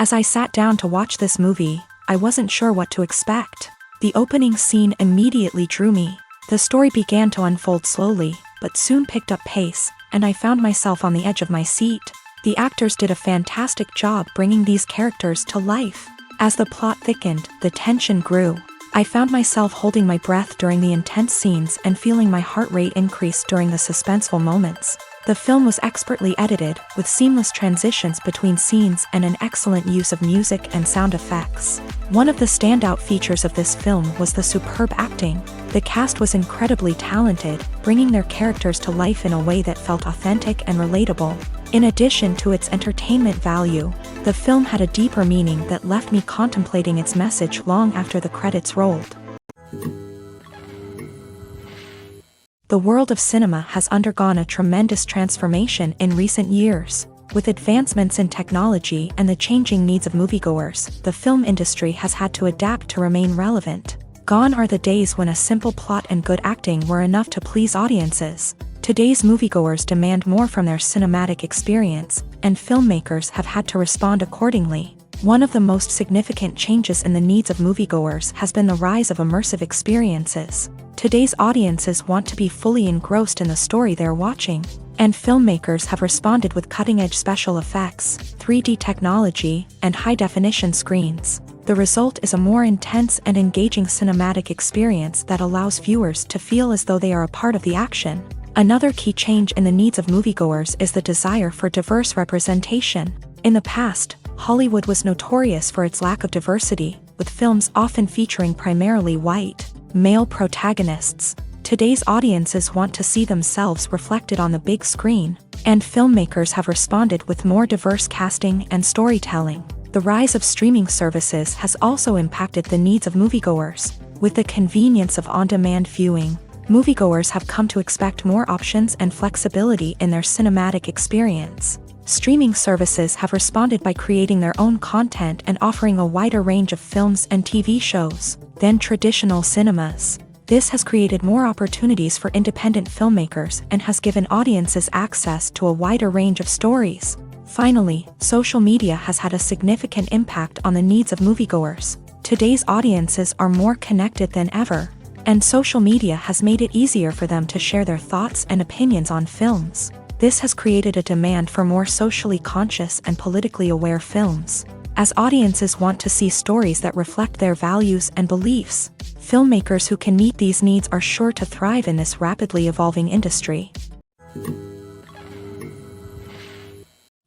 As I sat down to watch this movie, I wasn't sure what to expect. The opening scene immediately drew me. The story began to unfold slowly, but soon picked up pace, and I found myself on the edge of my seat. The actors did a fantastic job bringing these characters to life. As the plot thickened, the tension grew. I found myself holding my breath during the intense scenes and feeling my heart rate increase during the suspenseful moments. The film was expertly edited, with seamless transitions between scenes and an excellent use of music and sound effects. One of the standout features of this film was the superb acting. The cast was incredibly talented, bringing their characters to life in a way that felt authentic and relatable. In addition to its entertainment value, the film had a deeper meaning that left me contemplating its message long after the credits rolled. The world of cinema has undergone a tremendous transformation in recent years. With advancements in technology and the changing needs of moviegoers, the film industry has had to adapt to remain relevant. Gone are the days when a simple plot and good acting were enough to please audiences. Today's moviegoers demand more from their cinematic experience, and filmmakers have had to respond accordingly. One of the most significant changes in the needs of moviegoers has been the rise of immersive experiences. Today's audiences want to be fully engrossed in the story they're watching, and filmmakers have responded with cutting-edge special effects, 3D technology, and high-definition screens. The result is a more intense and engaging cinematic experience that allows viewers to feel as though they are a part of the action. Another key change in the needs of moviegoers is the desire for diverse representation. In the past, Hollywood was notorious for its lack of diversity, with films often featuring primarily white, male protagonists. Today's audiences want to see themselves reflected on the big screen, and filmmakers have responded with more diverse casting and storytelling. The rise of streaming services has also impacted the needs of moviegoers. With the convenience of on-demand viewing, moviegoers have come to expect more options and flexibility in their cinematic experience. Streaming services have responded by creating their own content and offering a wider range of films and TV shows than traditional cinemas. This has created more opportunities for independent filmmakers and has given audiences access to a wider range of stories. Finally, social media has had a significant impact on the needs of moviegoers. Today's audiences are more connected than ever, and social media has made it easier for them to share their thoughts and opinions on films. This has created a demand for more socially conscious and politically aware films. As audiences want to see stories that reflect their values and beliefs, filmmakers who can meet these needs are sure to thrive in this rapidly evolving industry.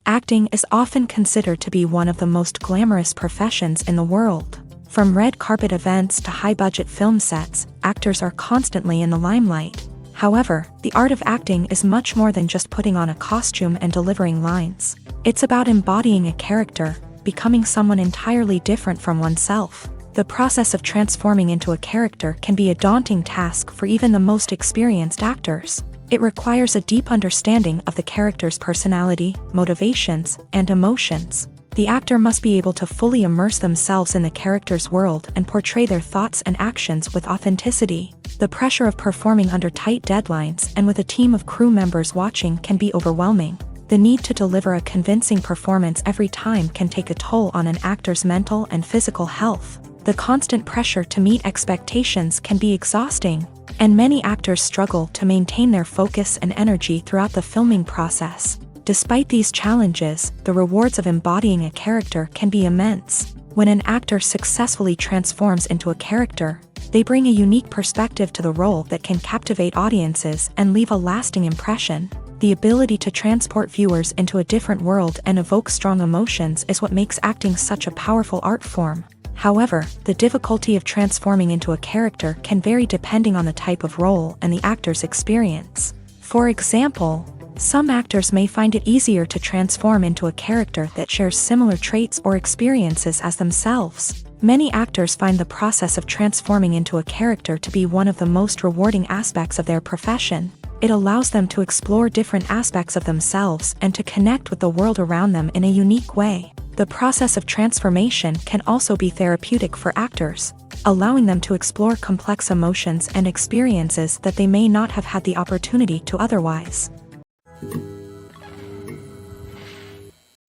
Acting is often considered to be one of the most glamorous professions in the world. From red carpet events to high-budget film sets, actors are constantly in the limelight. However, the art of acting is much more than just putting on a costume and delivering lines. It's about embodying a character, becoming someone entirely different from oneself. The process of transforming into a character can be a daunting task for even the most experienced actors. It requires a deep understanding of the character's personality, motivations, and emotions. The actor must be able to fully immerse themselves in the character's world and portray their thoughts and actions with authenticity. The pressure of performing under tight deadlines and with a team of crew members watching can be overwhelming. The need to deliver a convincing performance every time can take a toll on an actor's mental and physical health. The constant pressure to meet expectations can be exhausting, and many actors struggle to maintain their focus and energy throughout the filming process. Despite these challenges, the rewards of embodying a character can be immense. When an actor successfully transforms into a character, they bring a unique perspective to the role that can captivate audiences and leave a lasting impression. The ability to transport viewers into a different world and evoke strong emotions is what makes acting such a powerful art form. However, the difficulty of transforming into a character can vary depending on the type of role and the actor's experience. For example, some actors may find it easier to transform into a character that shares similar traits or experiences as themselves. Many actors find the process of transforming into a character to be one of the most rewarding aspects of their profession. It allows them to explore different aspects of themselves and to connect with the world around them in a unique way. The process of transformation can also be therapeutic for actors, allowing them to explore complex emotions and experiences that they may not have had the opportunity to otherwise.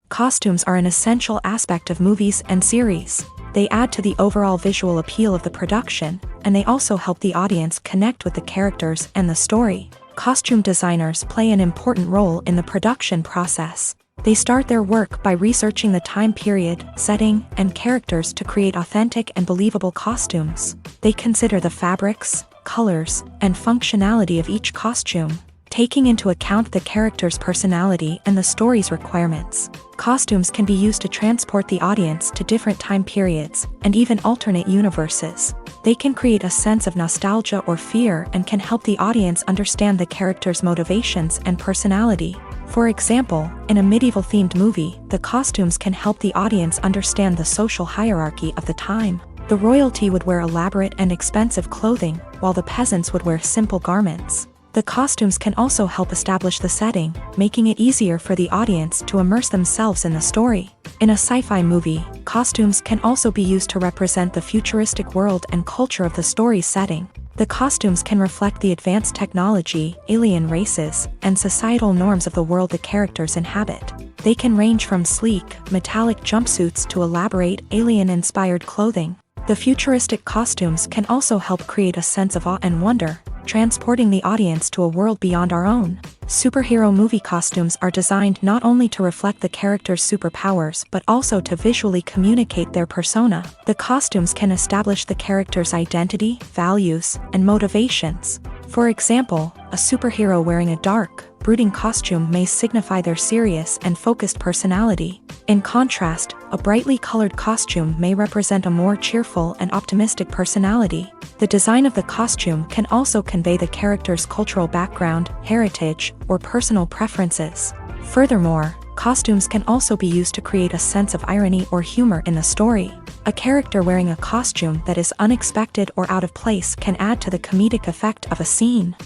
Costumes are an essential aspect of movies and series. They add to the overall visual appeal of the production, and they also help the audience connect with the characters and the story. Costume designers play an important role in the production process. They start their work by researching the time period, setting, and characters to create authentic and believable costumes. They consider the fabrics, colors, and functionality of each costume, taking into account the character's personality and the story's requirements. Costumes can be used to transport the audience to different time periods and even alternate universes. They can create a sense of nostalgia or fear and can help the audience understand the character's motivations and personality. For example, in a medieval-themed movie, the costumes can help the audience understand the social hierarchy of the time. The royalty would wear elaborate and expensive clothing, while the peasants would wear simple garments. The costumes can also help establish the setting, making it easier for the audience to immerse themselves in the story. In a sci-fi movie, costumes can also be used to represent the futuristic world and culture of the story's setting. The costumes can reflect the advanced technology, alien races, and societal norms of the world the characters inhabit. They can range from sleek, metallic jumpsuits to elaborate, alien-inspired clothing. The futuristic costumes can also help create a sense of awe and wonder, transporting the audience to a world beyond our own. Superhero movie costumes are designed not only to reflect the character's superpowers but also to visually communicate their persona. The costumes can establish the character's identity, values, and motivations. For example, a superhero wearing a dark, brooding costume may signify their serious and focused personality. In contrast, a brightly colored costume may represent a more cheerful and optimistic personality. The design of the costume can also convey the character's cultural background, heritage, or personal preferences. Furthermore, costumes can also be used to create a sense of irony or humor in the story. A character wearing a costume that is unexpected or out of place can add to the comedic effect of a scene.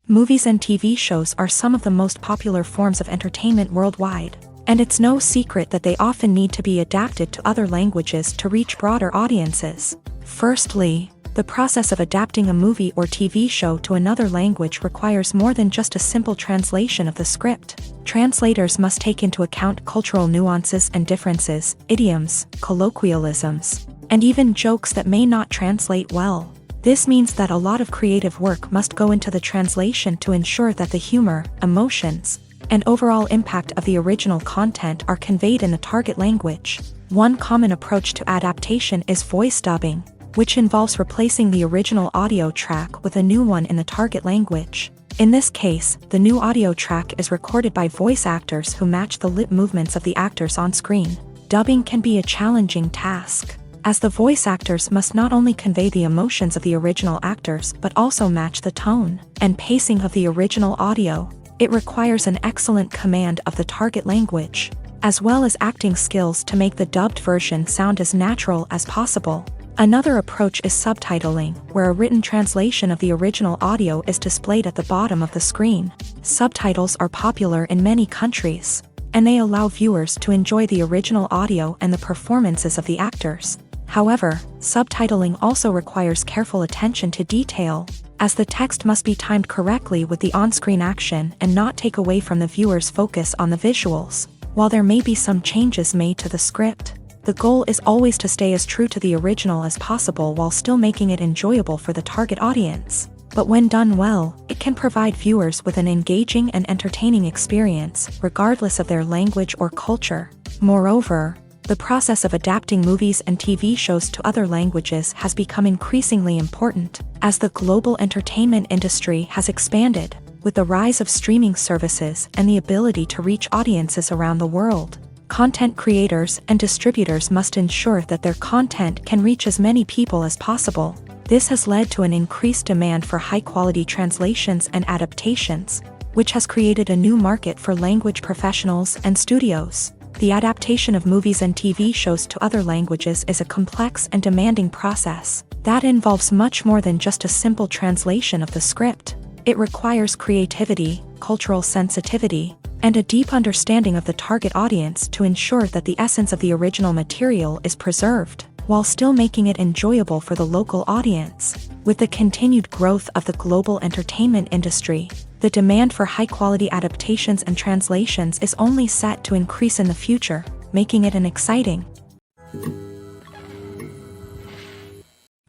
Movies and TV shows are some of the most popular forms of entertainment worldwide, and it's no secret that they often need to be adapted to other languages to reach broader audiences. Firstly, the process of adapting a movie or TV show to another language requires more than just a simple translation of the script. Translators must take into account cultural nuances and differences, idioms, colloquialisms, and even jokes that may not translate well. This means that a lot of creative work must go into the translation to ensure that the humor, emotions, and overall impact of the original content are conveyed in the target language. One common approach to adaptation is voice dubbing, which involves replacing the original audio track with a new one in the target language. In this case, the new audio track is recorded by voice actors who match the lip movements of the actors on screen. Dubbing can be a challenging task, as the voice actors must not only convey the emotions of the original actors but also match the tone and pacing of the original audio. It requires an excellent command of the target language, as well as acting skills to make the dubbed version sound as natural as possible. Another approach is subtitling, where a written translation of the original audio is displayed at the bottom of the screen. Subtitles are popular in many countries, and they allow viewers to enjoy the original audio and the performances of the actors. However, subtitling also requires careful attention to detail, as the text must be timed correctly with the on-screen action and not take away from the viewer's focus on the visuals. While there may be some changes made to the script, the goal is always to stay as true to the original as possible while still making it enjoyable for the target audience. But when done well, it can provide viewers with an engaging and entertaining experience, regardless of their language or culture. Moreover, the process of adapting movies and TV shows to other languages has become increasingly important, as the global entertainment industry has expanded, with the rise of streaming services and the ability to reach audiences around the world. Content creators and distributors must ensure that their content can reach as many people as possible. This has led to an increased demand for high-quality translations and adaptations, which has created a new market for language professionals and studios. The adaptation of movies and TV shows to other languages is a complex and demanding process that involves much more than just a simple translation of the script. It requires creativity, cultural sensitivity, and a deep understanding of the target audience to ensure that the essence of the original material is preserved, while still making it enjoyable for the local audience. With the continued growth of the global entertainment industry, The demand for high-quality adaptations and translations is only set to increase in the future, making it an exciting.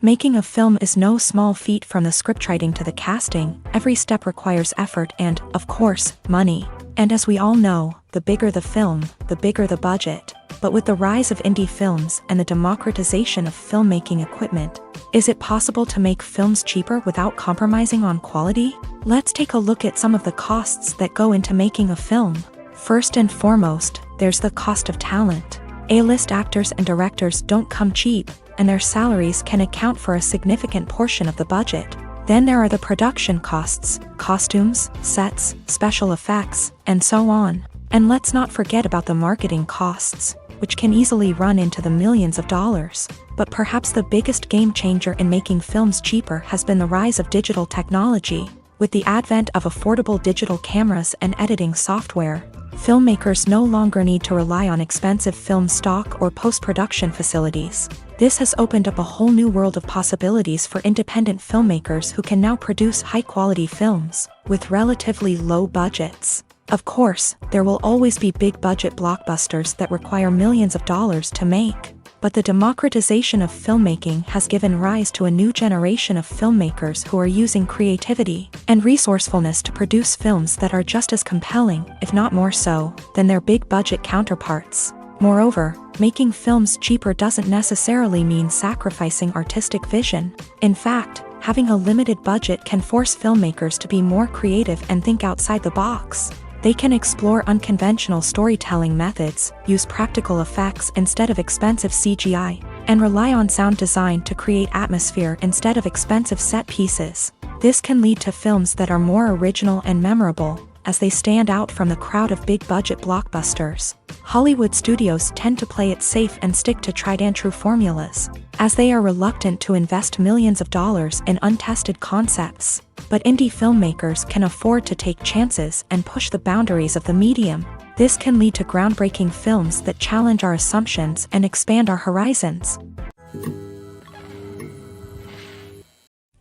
Making a film is no small feat. From the scriptwriting to the casting, every step requires effort and, of course, money. And as we all know, the bigger the film, the bigger the budget. But with the rise of indie films and the democratization of filmmaking equipment, is it possible to make films cheaper without compromising on quality? Let's take a look at some of the costs that go into making a film. First and foremost, there's the cost of talent. A-list actors and directors don't come cheap, and their salaries can account for a significant portion of the budget. Then there are the production costs, costumes, sets, special effects, and so on. And let's not forget about the marketing costs, which can easily run into the millions of dollars. But perhaps the biggest game changer in making films cheaper has been the rise of digital technology. With the advent of affordable digital cameras and editing software, filmmakers no longer need to rely on expensive film stock or post-production facilities. This has opened up a whole new world of possibilities for independent filmmakers who can now produce high-quality films with relatively low budgets. Of course, there will always be big-budget blockbusters that require millions of dollars to make. But the democratization of filmmaking has given rise to a new generation of filmmakers who are using creativity and resourcefulness to produce films that are just as compelling, if not more so, than their big-budget counterparts. Moreover, making films cheaper doesn't necessarily mean sacrificing artistic vision. In fact, having a limited budget can force filmmakers to be more creative and think outside the box. They can explore unconventional storytelling methods, use practical effects instead of expensive CGI, and rely on sound design to create atmosphere instead of expensive set pieces. This can lead to films that are more original and memorable, as they stand out from the crowd of big-budget blockbusters. Hollywood studios tend to play it safe and stick to tried-and-true formulas, as they are reluctant to invest millions of dollars in untested concepts. But indie filmmakers can afford to take chances and push the boundaries of the medium. This can lead to groundbreaking films that challenge our assumptions and expand our horizons.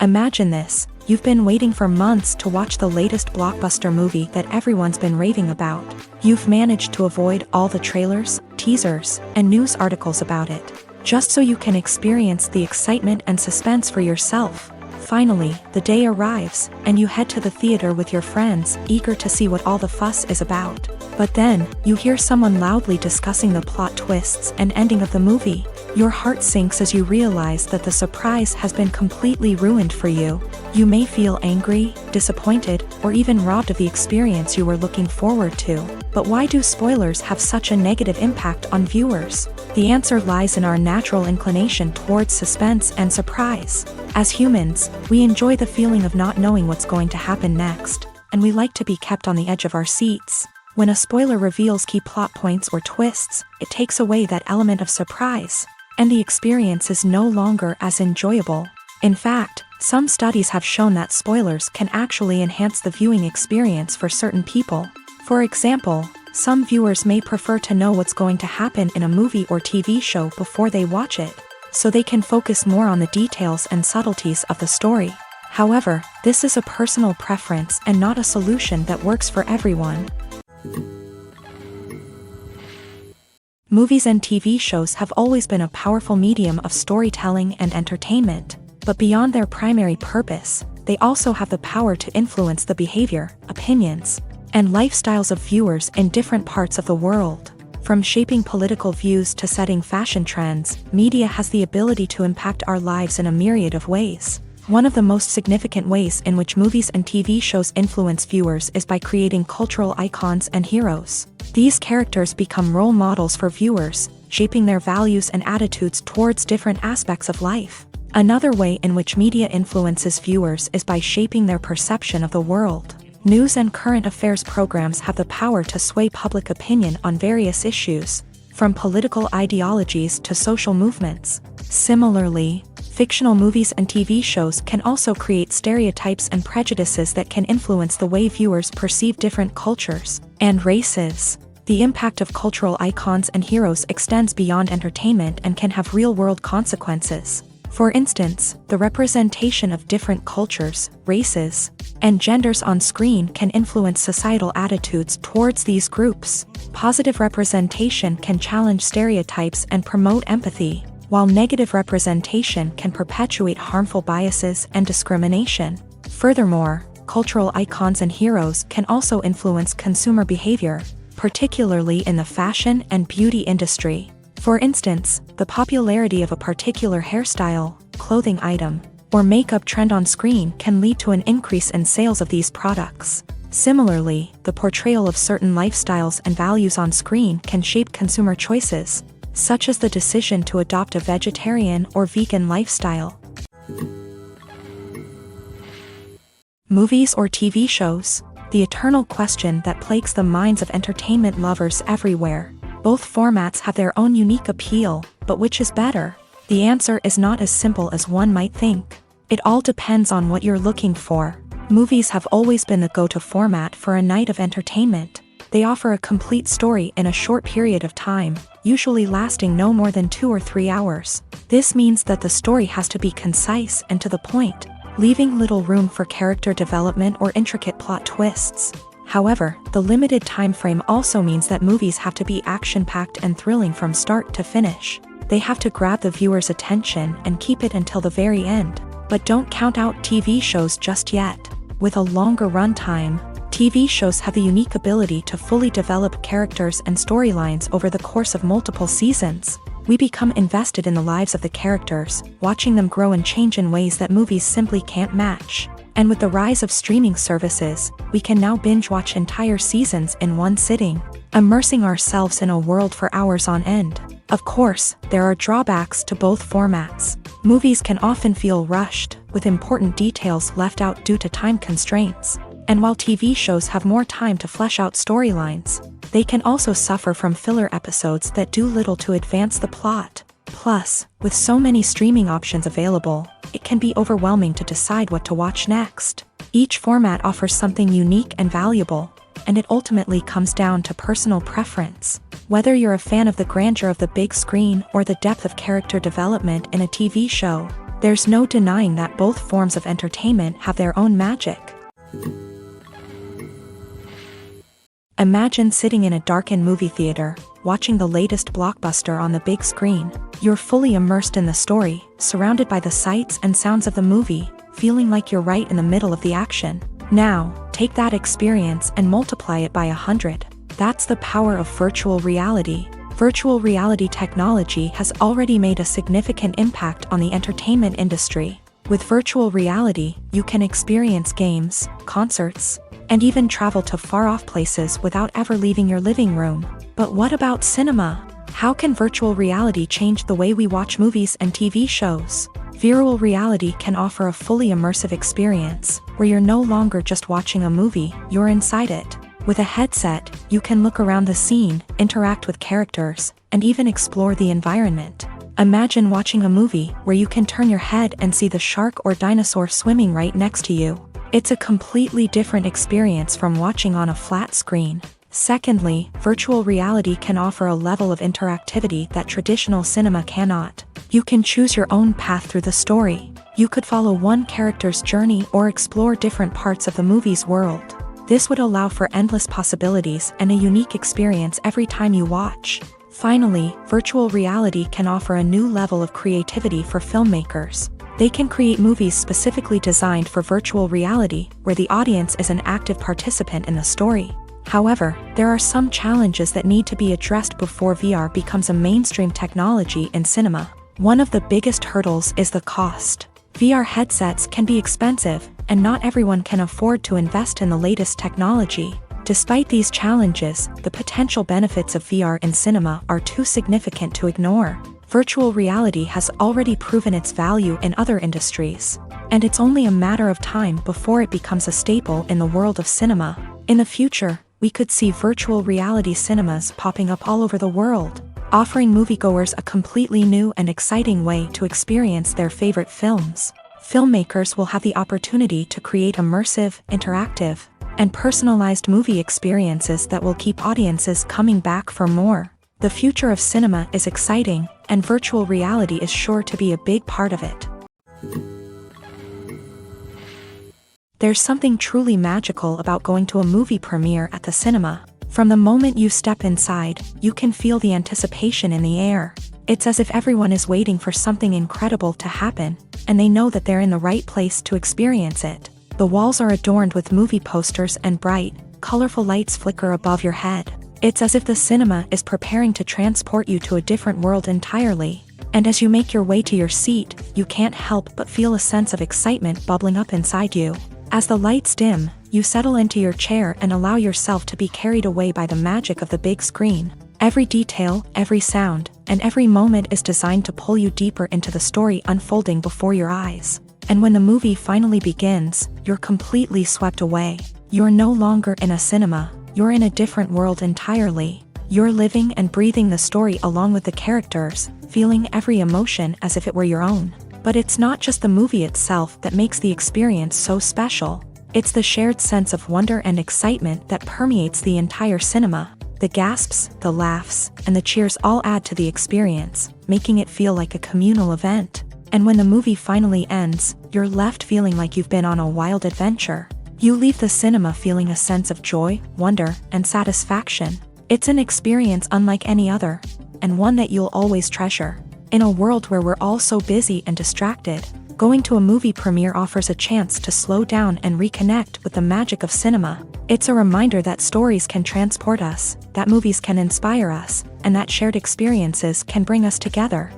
Imagine this. You've been waiting for months to watch the latest blockbuster movie that everyone's been raving about. You've managed to avoid all the trailers, teasers, and news articles about it, just so you can experience the excitement and suspense for yourself. Finally, the day arrives, and you head to the theater with your friends, eager to see what all the fuss is about. But then, you hear someone loudly discussing the plot twists and ending of the movie. Your heart sinks as you realize that the surprise has been completely ruined for you. You may feel angry, disappointed, or even robbed of the experience you were looking forward to. But why do spoilers have such a negative impact on viewers? The answer lies in our natural inclination towards suspense and surprise. As humans, we enjoy the feeling of not knowing what's going to happen next, and we like to be kept on the edge of our seats. When a spoiler reveals key plot points or twists, it takes away that element of surprise, and the experience is no longer as enjoyable. In fact, some studies have shown that spoilers can actually enhance the viewing experience for certain people. For example, some viewers may prefer to know what's going to happen in a movie or TV show before they watch it, so they can focus more on the details and subtleties of the story. However, this is a personal preference and not a solution that works for everyone. Movies and TV shows have always been a powerful medium of storytelling and entertainment, but beyond their primary purpose, they also have the power to influence the behavior, opinions, and lifestyles of viewers in different parts of the world. From shaping political views to setting fashion trends, media has the ability to impact our lives in a myriad of ways. One of the most significant ways in which movies and TV shows influence viewers is by creating cultural icons and heroes. These characters become role models for viewers, shaping their values and attitudes towards different aspects of life. Another way in which media influences viewers is by shaping their perception of the world. News and current affairs programs have the power to sway public opinion on various issues, from political ideologies to social movements. Similarly, fictional movies and TV shows can also create stereotypes and prejudices that can influence the way viewers perceive different cultures and races. The impact of cultural icons and heroes extends beyond entertainment and can have real-world consequences. For instance, the representation of different cultures, races, and genders on screen can influence societal attitudes towards these groups. Positive representation can challenge stereotypes and promote empathy, while negative representation can perpetuate harmful biases and discrimination. Furthermore, cultural icons and heroes can also influence consumer behavior, particularly in the fashion and beauty industry. For instance, the popularity of a particular hairstyle, clothing item, or makeup trend on screen can lead to an increase in sales of these products. Similarly, the portrayal of certain lifestyles and values on screen can shape consumer choices, such as the decision to adopt a vegetarian or vegan lifestyle. Movies or TV shows? The eternal question that plagues the minds of entertainment lovers everywhere. Both formats have their own unique appeal, but which is better? The answer is not as simple as one might think. It all depends on what you're looking for. Movies have always been the go-to format for a night of entertainment. They offer a complete story in a short period of time, usually lasting no more than 2 or 3 hours. This means that the story has to be concise and to the point, leaving little room for character development or intricate plot twists. However, the limited time frame also means that movies have to be action-packed and thrilling from start to finish. They have to grab the viewer's attention and keep it until the very end. But don't count out TV shows just yet. With a longer runtime, TV shows have the unique ability to fully develop characters and storylines over the course of multiple seasons. We become invested in the lives of the characters, watching them grow and change in ways that movies simply can't match. And with the rise of streaming services, we can now binge-watch entire seasons in one sitting, immersing ourselves in a world for hours on end. Of course, there are drawbacks to both formats. Movies can often feel rushed, with important details left out due to time constraints. And while TV shows have more time to flesh out storylines, they can also suffer from filler episodes that do little to advance the plot. Plus, with so many streaming options available, it can be overwhelming to decide what to watch next. Each format offers something unique and valuable, and it ultimately comes down to personal preference. Whether you're a fan of the grandeur of the big screen or the depth of character development in a TV show, there's no denying that both forms of entertainment have their own magic. Imagine sitting in a darkened movie theater, watching the latest blockbuster on the big screen. You're fully immersed in the story, surrounded by the sights and sounds of the movie, feeling like you're right in the middle of the action. Now, take that experience and multiply it by 100. That's the power of virtual reality. Virtual reality technology has already made a significant impact on the entertainment industry. With virtual reality, you can experience games, concerts, and even travel to far-off places without ever leaving your living room. But what about cinema? How can virtual reality change the way we watch movies and TV shows? Virtual reality can offer a fully immersive experience, where you're no longer just watching a movie, you're inside it. With a headset, you can look around the scene, interact with characters, and even explore the environment. Imagine watching a movie where you can turn your head and see the shark or dinosaur swimming right next to you. It's a completely different experience from watching on a flat screen. Secondly, virtual reality can offer a level of interactivity that traditional cinema cannot. You can choose your own path through the story. You could follow one character's journey or explore different parts of the movie's world. This would allow for endless possibilities and a unique experience every time you watch. Finally, virtual reality can offer a new level of creativity for filmmakers. They can create movies specifically designed for virtual reality, where the audience is an active participant in the story. However, there are some challenges that need to be addressed before VR becomes a mainstream technology in cinema. One of the biggest hurdles is the cost. VR headsets can be expensive, and not everyone can afford to invest in the latest technology. Despite these challenges, the potential benefits of VR in cinema are too significant to ignore. Virtual reality has already proven its value in other industries, and it's only a matter of time before it becomes a staple in the world of cinema. In the future, we could see virtual reality cinemas popping up all over the world, offering moviegoers a completely new and exciting way to experience their favorite films. Filmmakers will have the opportunity to create immersive, interactive, and personalized movie experiences that will keep audiences coming back for more. The future of cinema is exciting, and virtual reality is sure to be a big part of it. There's something truly magical about going to a movie premiere at the cinema. From the moment you step inside, you can feel the anticipation in the air. It's as if everyone is waiting for something incredible to happen, and they know that they're in the right place to experience it. The walls are adorned with movie posters and bright, colorful lights flicker above your head. It's as if the cinema is preparing to transport you to a different world entirely. And as you make your way to your seat, you can't help but feel a sense of excitement bubbling up inside you. As the lights dim, you settle into your chair and allow yourself to be carried away by the magic of the big screen. Every detail, every sound, and every moment is designed to pull you deeper into the story unfolding before your eyes. And when the movie finally begins, you're completely swept away. You're no longer in a cinema, you're in a different world entirely. You're living and breathing the story along with the characters, feeling every emotion as if it were your own. But it's not just the movie itself that makes the experience so special. It's the shared sense of wonder and excitement that permeates the entire cinema. The gasps, the laughs, and the cheers all add to the experience, making it feel like a communal event. And when the movie finally ends, you're left feeling like you've been on a wild adventure. You leave the cinema feeling a sense of joy, wonder, and satisfaction. It's an experience unlike any other, and one that you'll always treasure. In a world where we're all so busy and distracted, going to a movie premiere offers a chance to slow down and reconnect with the magic of cinema. It's a reminder that stories can transport us, that movies can inspire us, and that shared experiences can bring us together.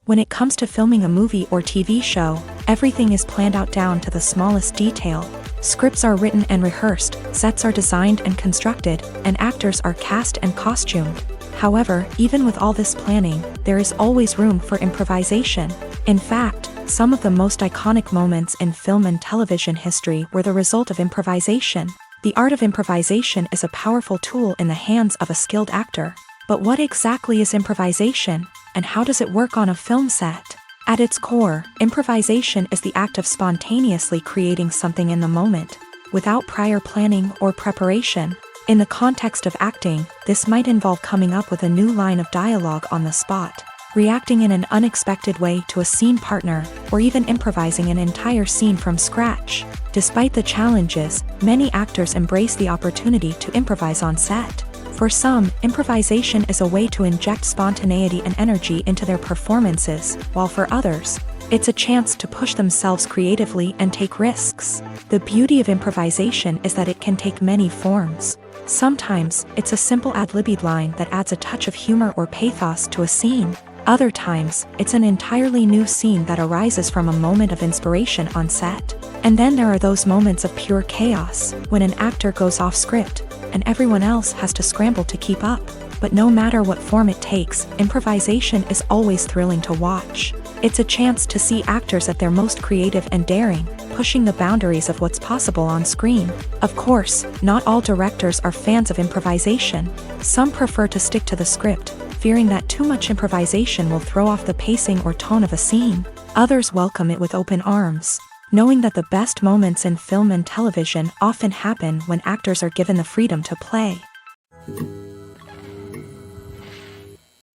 When it comes to filming a movie or TV show, everything is planned out down to the smallest detail. Scripts are written and rehearsed, sets are designed and constructed, and actors are cast and costumed. However, even with all this planning, there is always room for improvisation. In fact, some of the most iconic moments in film and television history were the result of improvisation. The art of improvisation is a powerful tool in the hands of a skilled actor. But what exactly is improvisation, and how does it work on a film set? At its core, improvisation is the act of spontaneously creating something in the moment, without prior planning or preparation. In the context of acting, this might involve coming up with a new line of dialogue on the spot, reacting in an unexpected way to a scene partner, or even improvising an entire scene from scratch. Despite the challenges, many actors embrace the opportunity to improvise on set. For some, improvisation is a way to inject spontaneity and energy into their performances, while for others, it's a chance to push themselves creatively and take risks. The beauty of improvisation is that it can take many forms. Sometimes, it's a simple ad-libbed line that adds a touch of humor or pathos to a scene. Other times, it's an entirely new scene that arises from a moment of inspiration on set. And then there are those moments of pure chaos, when an actor goes off script, and everyone else has to scramble to keep up. But no matter what form it takes, improvisation is always thrilling to watch. It's a chance to see actors at their most creative and daring, pushing the boundaries of what's possible on screen. Of course, not all directors are fans of improvisation. Some prefer to stick to the script, fearing that too much improvisation will throw off the pacing or tone of a scene. Others welcome it with open arms, knowing that the best moments in film and television often happen when actors are given the freedom to play.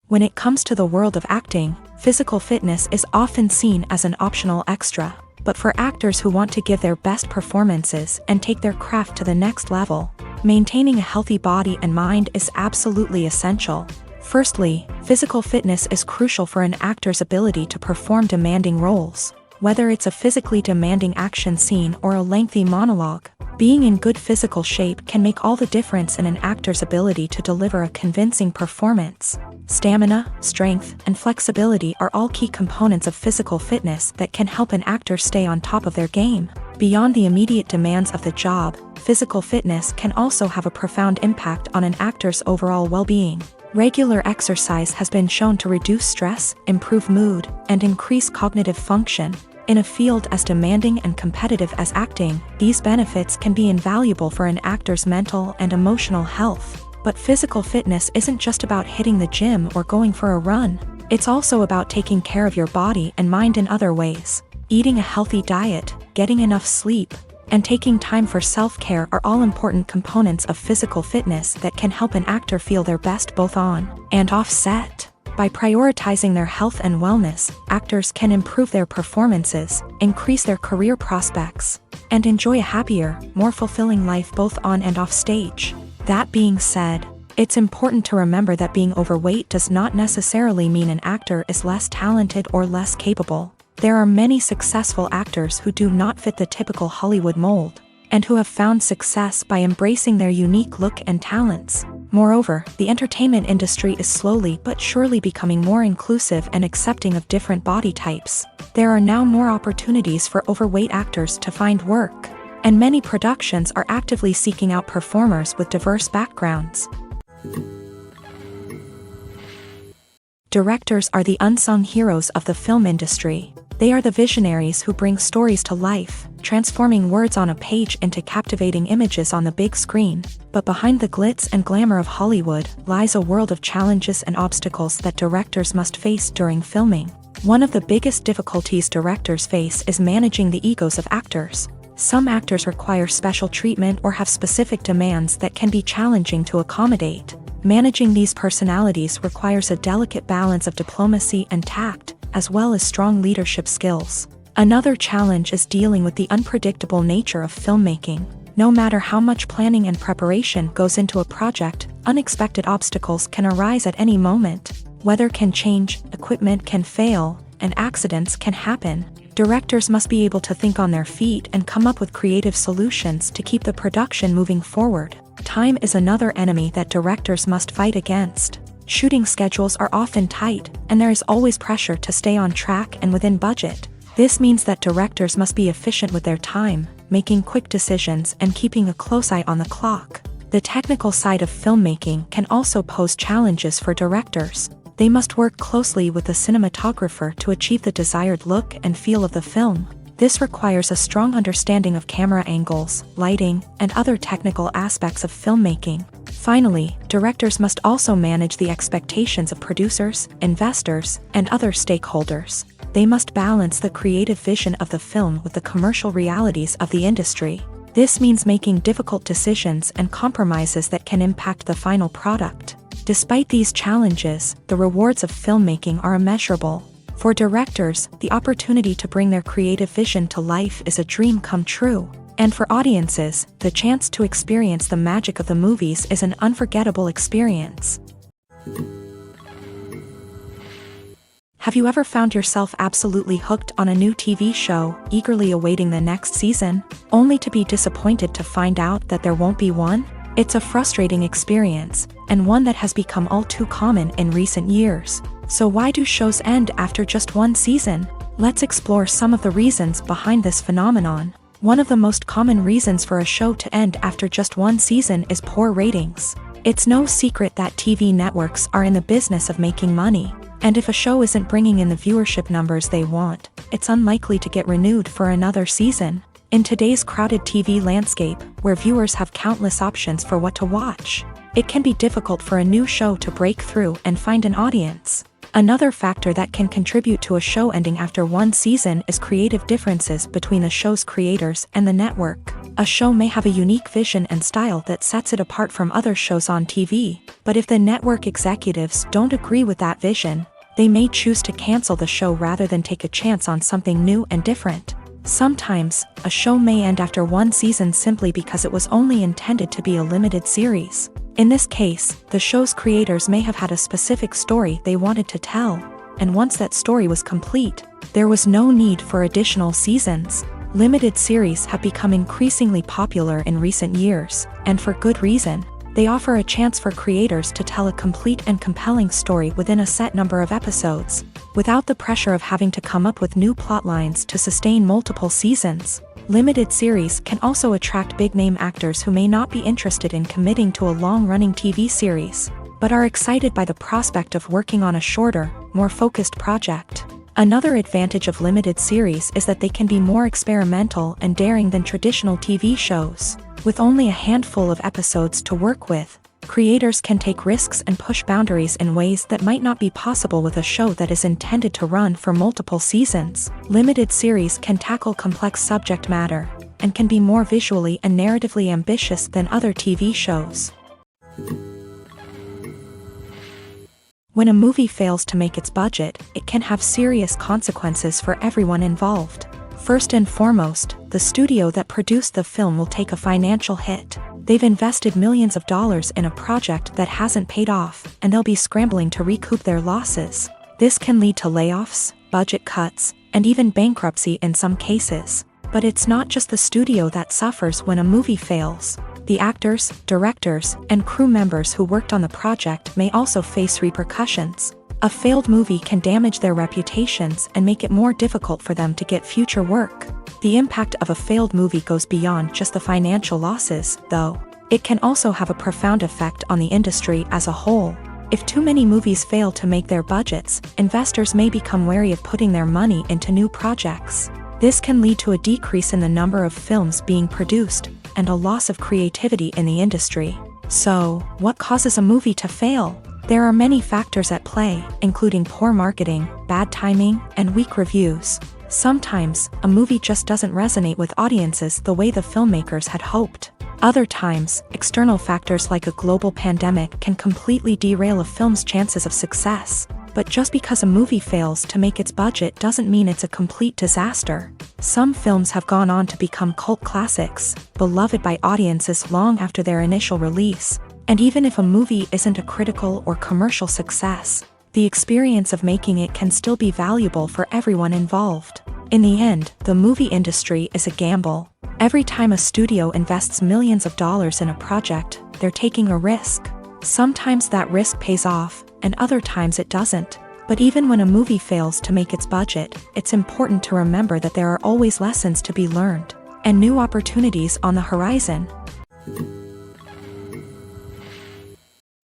When it comes to the world of acting, physical fitness is often seen as an optional extra. But for actors who want to give their best performances and take their craft to the next level, maintaining a healthy body and mind is absolutely essential. Firstly, physical fitness is crucial for an actor's ability to perform demanding roles. Whether it's a physically demanding action scene or a lengthy monologue, being in good physical shape can make all the difference in an actor's ability to deliver a convincing performance. Stamina, strength, and flexibility are all key components of physical fitness that can help an actor stay on top of their game. Beyond the immediate demands of the job, physical fitness can also have a profound impact on an actor's overall well-being. Regular exercise has been shown to reduce stress, improve mood, and increase cognitive function. In a field as demanding and competitive as acting, these benefits can be invaluable for an actor's mental and emotional health. But physical fitness isn't just about hitting the gym or going for a run. It's also about taking care of your body and mind in other ways. Eating a healthy diet, getting enough sleep, and taking time for self-care are all important components of physical fitness that can help an actor feel their best both on and off set. By prioritizing their health and wellness, actors can improve their performances, increase their career prospects, and enjoy a happier, more fulfilling life both on and off stage. That being said, it's important to remember that being overweight does not necessarily mean an actor is less talented or less capable. There are many successful actors who do not fit the typical Hollywood mold, and who have found success by embracing their unique look and talents. Moreover, the entertainment industry is slowly but surely becoming more inclusive and accepting of different body types. There are now more opportunities for overweight actors to find work, and many productions are actively seeking out performers with diverse backgrounds. Directors are the unsung heroes of the film industry. They are the visionaries who bring stories to life, transforming words on a page into captivating images on the big screen. But behind the glitz and glamour of Hollywood lies a world of challenges and obstacles that directors must face during filming. One of the biggest difficulties directors face is managing the egos of actors. Some actors require special treatment or have specific demands that can be challenging to accommodate. Managing these personalities requires a delicate balance of diplomacy and tact, as well as strong leadership skills. Another challenge is dealing with the unpredictable nature of filmmaking. No matter how much planning and preparation goes into a project, unexpected obstacles can arise at any moment. Weather can change, equipment can fail, and accidents can happen. Directors must be able to think on their feet and come up with creative solutions to keep the production moving forward. Time is another enemy that directors must fight against. Shooting schedules are often tight, and there is always pressure to stay on track and within budget. This means that directors must be efficient with their time, making quick decisions and keeping a close eye on the clock. The technical side of filmmaking can also pose challenges for directors. They must work closely with the cinematographer to achieve the desired look and feel of the film. This requires a strong understanding of camera angles, lighting, and other technical aspects of filmmaking. Finally, directors must also manage the expectations of producers, investors, and other stakeholders. They must balance the creative vision of the film with the commercial realities of the industry. This means making difficult decisions and compromises that can impact the final product. Despite these challenges, the rewards of filmmaking are immeasurable. For directors, the opportunity to bring their creative vision to life is a dream come true. And for audiences, the chance to experience the magic of the movies is an unforgettable experience. Have you ever found yourself absolutely hooked on a new TV show, eagerly awaiting the next season, only to be disappointed to find out that there won't be one? It's a frustrating experience, and one that has become all too common in recent years. So why do shows end after just one season? Let's explore some of the reasons behind this phenomenon. One of the most common reasons for a show to end after just one season is poor ratings. It's no secret that TV networks are in the business of making money, and if a show isn't bringing in the viewership numbers they want, it's unlikely to get renewed for another season. In today's crowded TV landscape, where viewers have countless options for what to watch, it can be difficult for a new show to break through and find an audience. Another factor that can contribute to a show ending after one season is creative differences between the show's creators and the network. A show may have a unique vision and style that sets it apart from other shows on TV, but if the network executives don't agree with that vision, they may choose to cancel the show rather than take a chance on something new and different. Sometimes, a show may end after one season simply because it was only intended to be a limited series. In this case, the show's creators may have had a specific story they wanted to tell, and once that story was complete, there was no need for additional seasons. Limited series have become increasingly popular in recent years, and for good reason. They offer a chance for creators to tell a complete and compelling story within a set number of episodes, without the pressure of having to come up with new plot lines to sustain multiple seasons. Limited series can also attract big-name actors who may not be interested in committing to a long-running TV series, but are excited by the prospect of working on a shorter, more focused project. Another advantage of limited series is that they can be more experimental and daring than traditional TV shows. With only a handful of episodes to work with, creators can take risks and push boundaries in ways that might not be possible with a show that is intended to run for multiple seasons. Limited series can tackle complex subject matter, and can be more visually and narratively ambitious than other TV shows. When a movie fails to make its budget, it can have serious consequences for everyone involved. First and foremost, the studio that produced the film will take a financial hit. They've invested millions of dollars in a project that hasn't paid off, and they'll be scrambling to recoup their losses. This can lead to layoffs, budget cuts, and even bankruptcy in some cases. But it's not just the studio that suffers when a movie fails. The actors, directors, and crew members who worked on the project may also face repercussions. A failed movie can damage their reputations and make it more difficult for them to get future work. The impact of a failed movie goes beyond just the financial losses, though. It can also have a profound effect on the industry as a whole. If too many movies fail to make their budgets, investors may become wary of putting their money into new projects. This can lead to a decrease in the number of films being produced, and a loss of creativity in the industry. So, what causes a movie to fail? There are many factors at play, including poor marketing, bad timing, and weak reviews. Sometimes, a movie just doesn't resonate with audiences the way the filmmakers had hoped. Other times, external factors like a global pandemic can completely derail a film's chances of success. But just because a movie fails to make its budget doesn't mean it's a complete disaster. Some films have gone on to become cult classics, beloved by audiences long after their initial release. And even if a movie isn't a critical or commercial success, the experience of making it can still be valuable for everyone involved. In the end, the movie industry is a gamble. Every time a studio invests millions of dollars in a project, they're taking a risk. Sometimes that risk pays off, and other times it doesn't. But even when a movie fails to make its budget, it's important to remember that there are always lessons to be learned, and new opportunities on the horizon.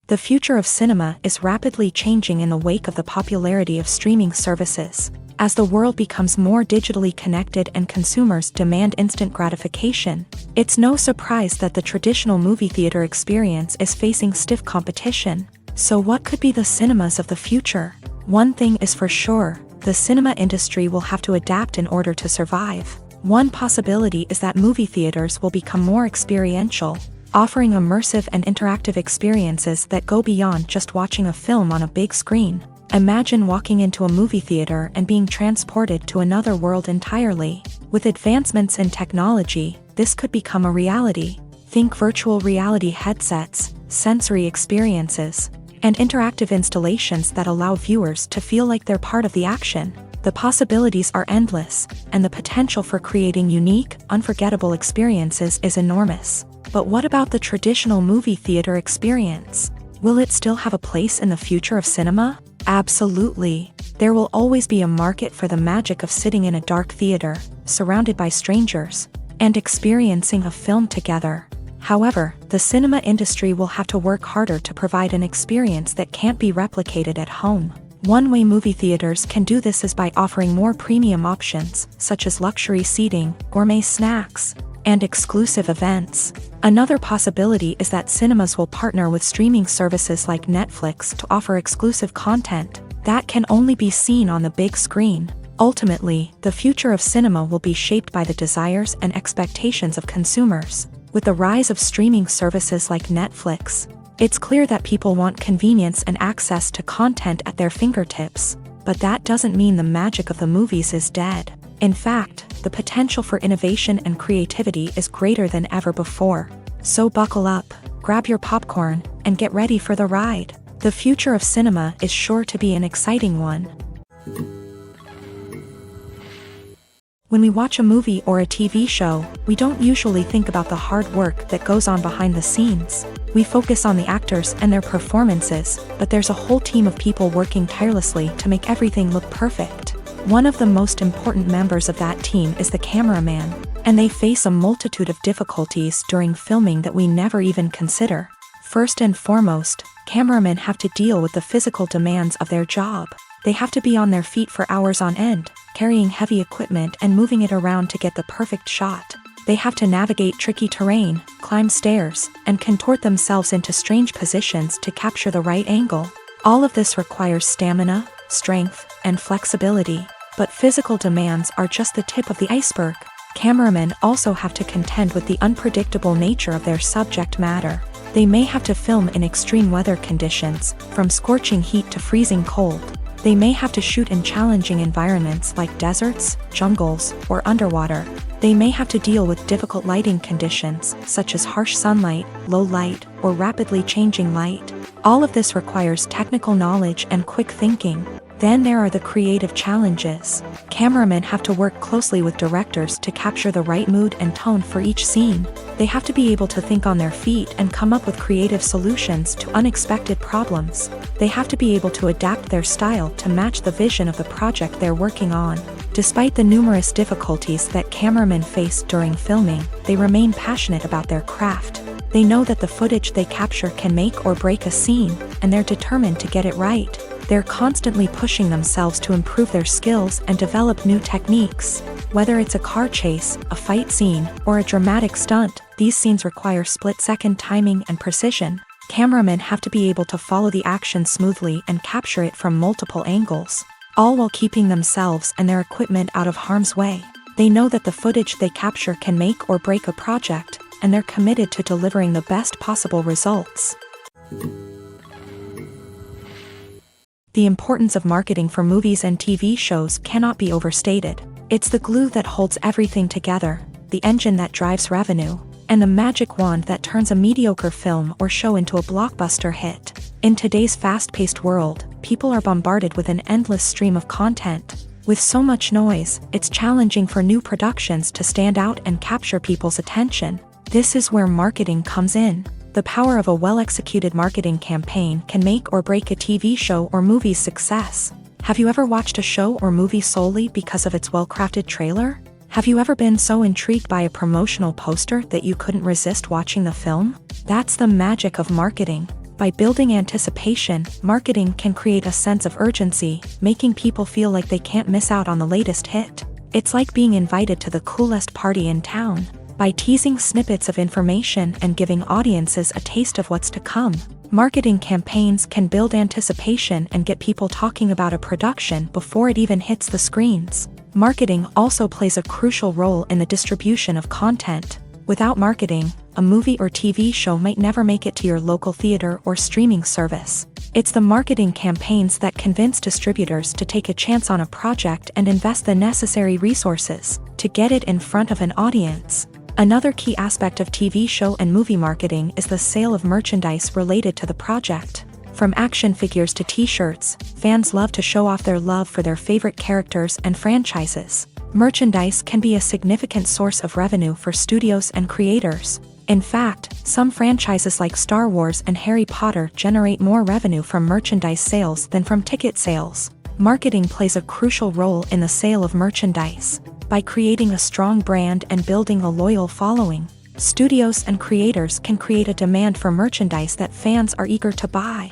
The future of cinema is rapidly changing in the wake of the popularity of streaming services. As the world becomes more digitally connected and consumers demand instant gratification, it's no surprise that the traditional movie theater experience is facing stiff competition. So what could be the cinemas of the future? One thing is for sure, the cinema industry will have to adapt in order to survive. One possibility is that movie theaters will become more experiential, offering immersive and interactive experiences that go beyond just watching a film on a big screen. Imagine walking into a movie theater and being transported to another world entirely. With advancements in technology, this could become a reality. Think virtual reality headsets, sensory experiences, and interactive installations that allow viewers to feel like they're part of the action. The possibilities are endless, and the potential for creating unique, unforgettable experiences is enormous. But what about the traditional movie theater experience? Will it still have a place in the future of cinema? Absolutely. There will always be a market for the magic of sitting in a dark theater, surrounded by strangers, and experiencing a film together. However, the cinema industry will have to work harder to provide an experience that can't be replicated at home. One way movie theaters can do this is by offering more premium options, such as luxury seating, gourmet snacks, and exclusive events. Another possibility is that cinemas will partner with streaming services like Netflix to offer exclusive content that can only be seen on the big screen. Ultimately, the future of cinema will be shaped by the desires and expectations of consumers. With the rise of streaming services like Netflix, it's clear that people want convenience and access to content at their fingertips. But that doesn't mean the magic of the movies is dead. In fact, the potential for innovation and creativity is greater than ever before. So buckle up, grab your popcorn, and get ready for the ride. The future of cinema is sure to be an exciting one. When we watch a movie or a TV show, we don't usually think about the hard work that goes on behind the scenes. We focus on the actors and their performances, but there's a whole team of people working tirelessly to make everything look perfect. One of the most important members of that team is the cameraman, and they face a multitude of difficulties during filming that we never even consider. First and foremost, cameramen have to deal with the physical demands of their job. They have to be on their feet for hours on end, carrying heavy equipment and moving it around to get the perfect shot. They have to navigate tricky terrain, climb stairs, and contort themselves into strange positions to capture the right angle. All of this requires stamina, strength, and flexibility. But physical demands are just the tip of the iceberg. Cameramen also have to contend with the unpredictable nature of their subject matter. They may have to film in extreme weather conditions, from scorching heat to freezing cold. They may have to shoot in challenging environments like deserts, jungles, or underwater. They may have to deal with difficult lighting conditions, such as harsh sunlight, low light, or rapidly changing light. All of this requires technical knowledge and quick thinking. Then there are the creative challenges. Cameramen have to work closely with directors to capture the right mood and tone for each scene. They have to be able to think on their feet and come up with creative solutions to unexpected problems. They have to be able to adapt their style to match the vision of the project they're working on. Despite the numerous difficulties that cameramen face during filming, they remain passionate about their craft. They know that the footage they capture can make or break a scene, and they're determined to get it right. They're constantly pushing themselves to improve their skills and develop new techniques. Whether it's a car chase, a fight scene, or a dramatic stunt, these scenes require split-second timing and precision. Cameramen have to be able to follow the action smoothly and capture it from multiple angles, all while keeping themselves and their equipment out of harm's way. They know that the footage they capture can make or break a project, and they're committed to delivering the best possible results. The importance of marketing for movies and TV shows cannot be overstated. It's the glue that holds everything together, the engine that drives revenue, and the magic wand that turns a mediocre film or show into a blockbuster hit. In today's fast-paced world, people are bombarded with an endless stream of content. With so much noise, it's challenging for new productions to stand out and capture people's attention. This is where marketing comes in. The power of a well-executed marketing campaign can make or break a TV show or movie's success. Have you ever watched a show or movie solely because of its well-crafted trailer? Have you ever been so intrigued by a promotional poster that you couldn't resist watching the film? That's the magic of marketing. By building anticipation, marketing can create a sense of urgency, making people feel like they can't miss out on the latest hit. It's like being invited to the coolest party in town. By teasing snippets of information and giving audiences a taste of what's to come, marketing campaigns can build anticipation and get people talking about a production before it even hits the screens. Marketing also plays a crucial role in the distribution of content. Without marketing, a movie or TV show might never make it to your local theater or streaming service. It's the marketing campaigns that convince distributors to take a chance on a project and invest the necessary resources to get it in front of an audience. Another key aspect of TV show and movie marketing is the sale of merchandise related to the project. From action figures to t-shirts, fans love to show off their love for their favorite characters and franchises. Merchandise can be a significant source of revenue for studios and creators. In fact, some franchises like Star Wars and Harry Potter generate more revenue from merchandise sales than from ticket sales. Marketing plays a crucial role in the sale of merchandise. By creating a strong brand and building a loyal following, studios and creators can create a demand for merchandise that fans are eager to buy.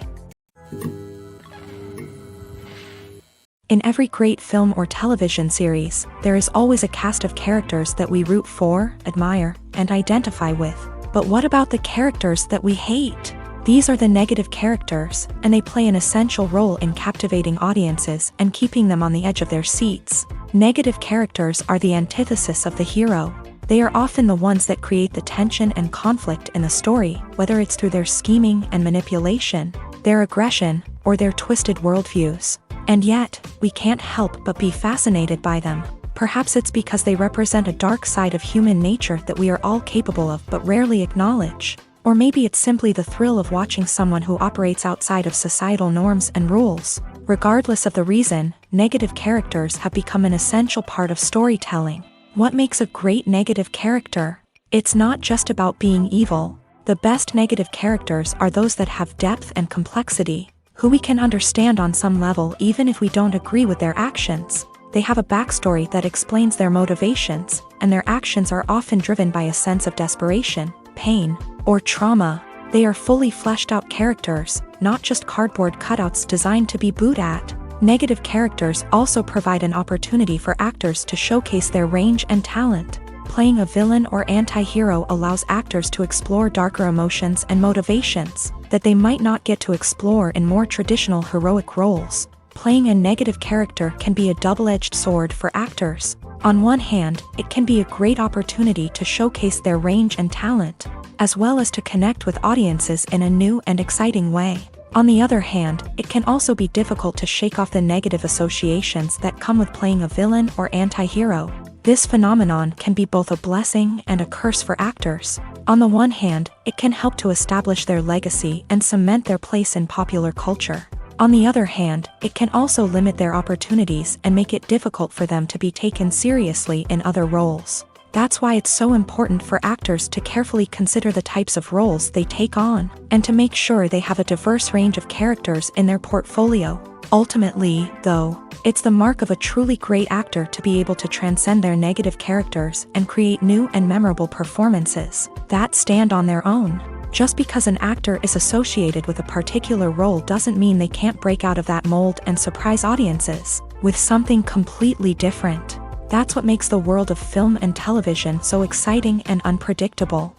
In every great film or television series, there is always a cast of characters that we root for, admire, and identify with. But what about the characters that we hate? These are the negative characters, and they play an essential role in captivating audiences and keeping them on the edge of their seats. Negative characters are the antithesis of the hero. They are often the ones that create the tension and conflict in the story, whether it's through their scheming and manipulation, their aggression, or their twisted worldviews. And yet, we can't help but be fascinated by them. Perhaps it's because they represent a dark side of human nature that we are all capable of but rarely acknowledge. Or maybe it's simply the thrill of watching someone who operates outside of societal norms and rules. Regardless of the reason, negative characters have become an essential part of storytelling. What makes a great negative character? It's not just about being evil. The best negative characters are those that have depth and complexity, who we can understand on some level even if we don't agree with their actions. They have a backstory that explains their motivations, and their actions are often driven by a sense of desperation, pain, or trauma. They are fully fleshed out characters, not just cardboard cutouts designed to be booed at. Negative characters also provide an opportunity for actors to showcase their range and talent. Playing a villain or anti-hero allows actors to explore darker emotions and motivations that they might not get to explore in more traditional heroic roles. Playing a negative character can be a double-edged sword for actors. On one hand, it can be a great opportunity to showcase their range and talent, as well as to connect with audiences in a new and exciting way. On the other hand, it can also be difficult to shake off the negative associations that come with playing a villain or anti-hero. This phenomenon can be both a blessing and a curse for actors. On the one hand, it can help to establish their legacy and cement their place in popular culture. On the other hand, it can also limit their opportunities and make it difficult for them to be taken seriously in other roles. That's why it's so important for actors to carefully consider the types of roles they take on, and to make sure they have a diverse range of characters in their portfolio. Ultimately, though, it's the mark of a truly great actor to be able to transcend their negative characters and create new and memorable performances that stand on their own. Just because an actor is associated with a particular role doesn't mean they can't break out of that mold and surprise audiences with something completely different. That's what makes the world of film and television so exciting and unpredictable.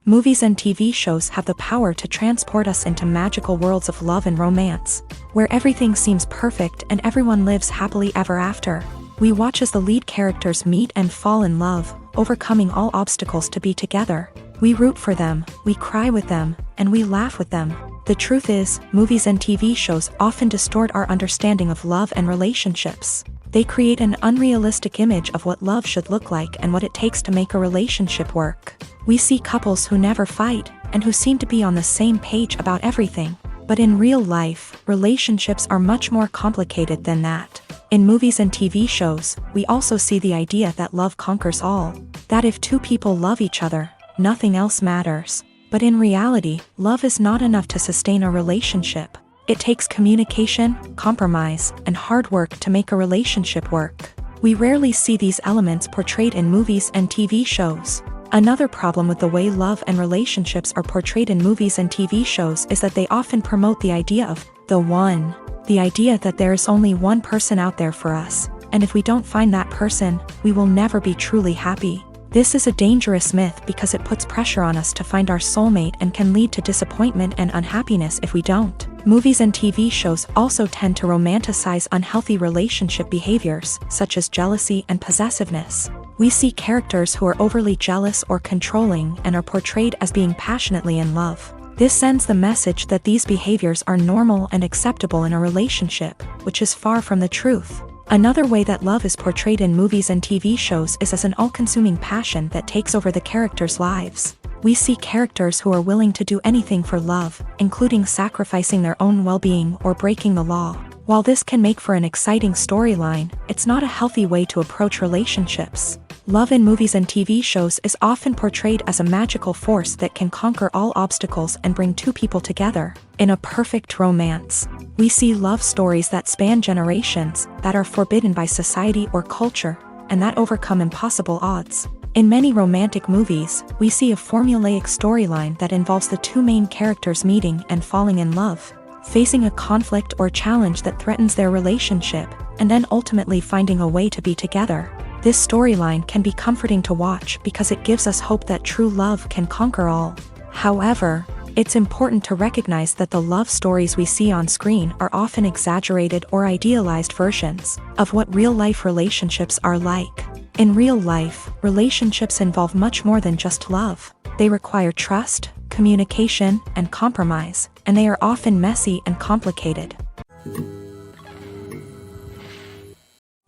Movies and TV shows have the power to transport us into magical worlds of love and romance, where everything seems perfect and everyone lives happily ever after. We watch as the lead characters meet and fall in love, overcoming all obstacles to be together. We root for them, we cry with them, and we laugh with them. The truth is, movies and TV shows often distort our understanding of love and relationships. They create an unrealistic image of what love should look like and what it takes to make a relationship work. We see couples who never fight, and who seem to be on the same page about everything. But in real life, relationships are much more complicated than that. In movies and TV shows, we also see the idea that love conquers all. That if two people love each other, nothing else matters. But in reality, love is not enough to sustain a relationship. It takes communication, compromise, and hard work to make a relationship work. We rarely see these elements portrayed in movies and TV shows. Another problem with the way love and relationships are portrayed in movies and TV shows is that they often promote the idea of the one. The idea that there is only one person out there for us, and if we don't find that person, we will never be truly happy. This is a dangerous myth because it puts pressure on us to find our soulmate and can lead to disappointment and unhappiness if we don't. Movies and TV shows also tend to romanticize unhealthy relationship behaviors, such as jealousy and possessiveness. We see characters who are overly jealous or controlling and are portrayed as being passionately in love. This sends the message that these behaviors are normal and acceptable in a relationship, which is far from the truth. Another way that love is portrayed in movies and TV shows is as an all-consuming passion that takes over the characters' lives. We see characters who are willing to do anything for love, including sacrificing their own well-being or breaking the law. While this can make for an exciting storyline, it's not a healthy way to approach relationships. Love in movies and TV shows is often portrayed as a magical force that can conquer all obstacles and bring two people together in a perfect romance. We see love stories that span generations, that are forbidden by society or culture, and that overcome impossible odds. In many romantic movies, we see a formulaic storyline that involves the two main characters meeting and falling in love, facing a conflict or challenge that threatens their relationship, and then ultimately finding a way to be together. This storyline can be comforting to watch because it gives us hope that true love can conquer all. However, it's important to recognize that the love stories we see on screen are often exaggerated or idealized versions of what real-life relationships are like. In real life, relationships involve much more than just love. They require trust, communication, and compromise, and they are often messy and complicated.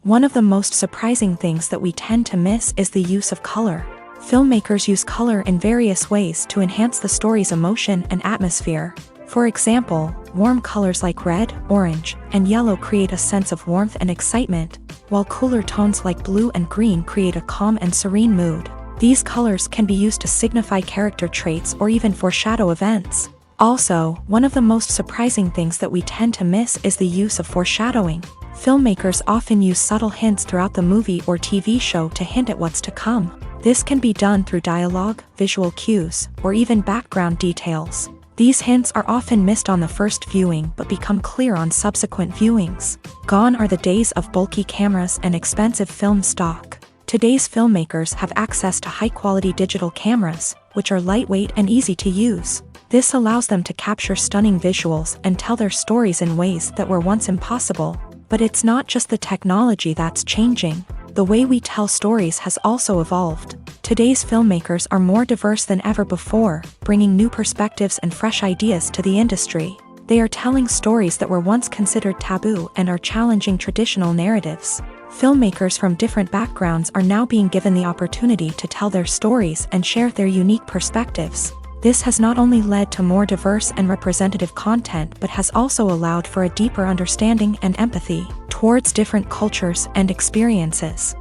One of the most surprising things that we tend to miss is the use of color. Filmmakers use color in various ways to enhance the story's emotion and atmosphere. For example, warm colors like red, orange, and yellow create a sense of warmth and excitement, while cooler tones like blue and green create a calm and serene mood. These colors can be used to signify character traits or even foreshadow events. Also, one of the most surprising things that we tend to miss is the use of foreshadowing. Filmmakers often use subtle hints throughout the movie or TV show to hint at what's to come. This can be done through dialogue, visual cues, or even background details. These hints are often missed on the first viewing but become clear on subsequent viewings. Gone are the days of bulky cameras and expensive film stock. Today's filmmakers have access to high-quality digital cameras, which are lightweight and easy to use. This allows them to capture stunning visuals and tell their stories in ways that were once impossible. But it's not just the technology that's changing. The way we tell stories has also evolved. Today's filmmakers are more diverse than ever before, bringing new perspectives and fresh ideas to the industry. They are telling stories that were once considered taboo and are challenging traditional narratives. Filmmakers from different backgrounds are now being given the opportunity to tell their stories and share their unique perspectives. This has not only led to more diverse and representative content but has also allowed for a deeper understanding and empathy towards different cultures and experiences.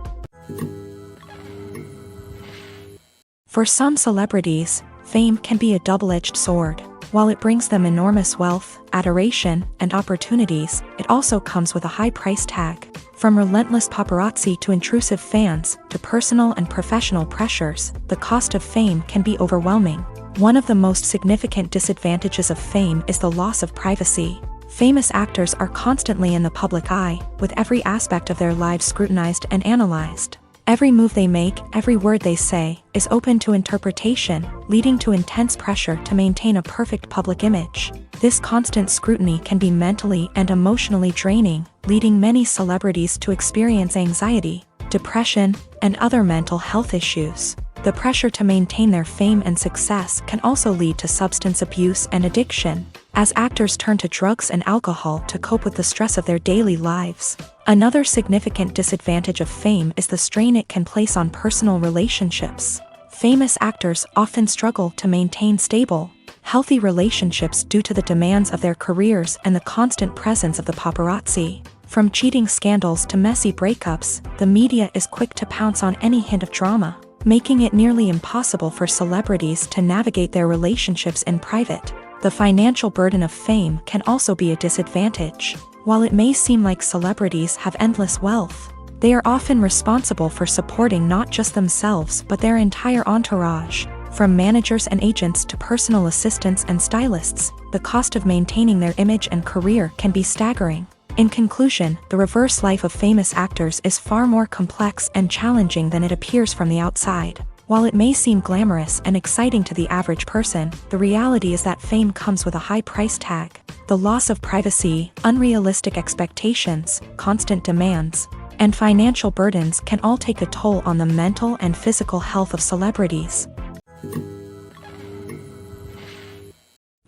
For some celebrities, fame can be a double-edged sword. While it brings them enormous wealth, adoration, and opportunities, it also comes with a high price tag. From relentless paparazzi to intrusive fans, to personal and professional pressures, the cost of fame can be overwhelming. One of the most significant disadvantages of fame is the loss of privacy. Famous actors are constantly in the public eye, with every aspect of their lives scrutinized and analyzed. Every move they make, every word they say, is open to interpretation, leading to intense pressure to maintain a perfect public image. This constant scrutiny can be mentally and emotionally draining, leading many celebrities to experience anxiety, depression, and other mental health issues. The pressure to maintain their fame and success can also lead to substance abuse and addiction, as actors turn to drugs and alcohol to cope with the stress of their daily lives. Another significant disadvantage of fame is the strain it can place on personal relationships. Famous actors often struggle to maintain stable, healthy relationships due to the demands of their careers and the constant presence of the paparazzi. From cheating scandals to messy breakups, the media is quick to pounce on any hint of drama, making it nearly impossible for celebrities to navigate their relationships in private. The financial burden of fame can also be a disadvantage. While it may seem like celebrities have endless wealth, they are often responsible for supporting not just themselves but their entire entourage. From managers and agents to personal assistants and stylists, the cost of maintaining their image and career can be staggering. In conclusion, the reverse life of famous actors is far more complex and challenging than it appears from the outside. While it may seem glamorous and exciting to the average person, the reality is that fame comes with a high price tag. The loss of privacy, unrealistic expectations, constant demands, and financial burdens can all take a toll on the mental and physical health of celebrities.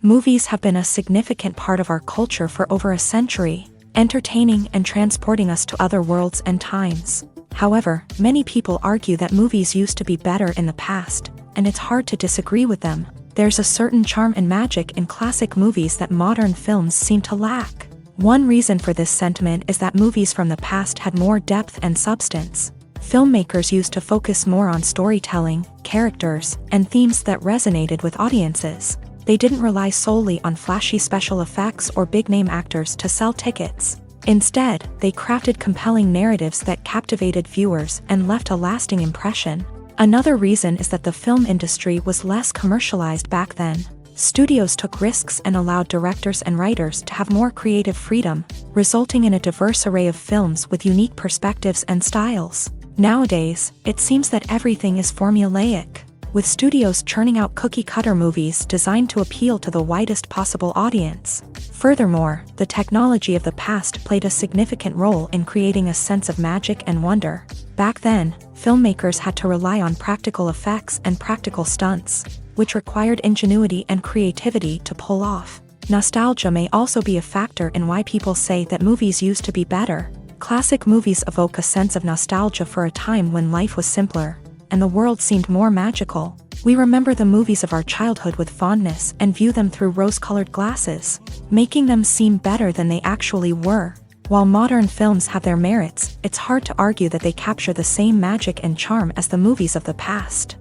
Movies have been a significant part of our culture for over a century, entertaining and transporting us to other worlds and times. However, many people argue that movies used to be better in the past, and it's hard to disagree with them. There's a certain charm and magic in classic movies that modern films seem to lack. One reason for this sentiment is that movies from the past had more depth and substance. Filmmakers used to focus more on storytelling, characters, and themes that resonated with audiences. They didn't rely solely on flashy special effects or big-name actors to sell tickets. Instead, they crafted compelling narratives that captivated viewers and left a lasting impression. Another reason is that the film industry was less commercialized back then. Studios took risks and allowed directors and writers to have more creative freedom, resulting in a diverse array of films with unique perspectives and styles. Nowadays, it seems that everything is formulaic, with studios churning out cookie-cutter movies designed to appeal to the widest possible audience. Furthermore, the technology of the past played a significant role in creating a sense of magic and wonder. Back then, filmmakers had to rely on practical effects and practical stunts, which required ingenuity and creativity to pull off. Nostalgia may also be a factor in why people say that movies used to be better. Classic movies evoke a sense of nostalgia for a time when life was simpler, and the world seemed more magical. We remember the movies of our childhood with fondness and view them through rose-colored glasses, making them seem better than they actually were. While modern films have their merits, it's hard to argue that they capture the same magic and charm as the movies of the past.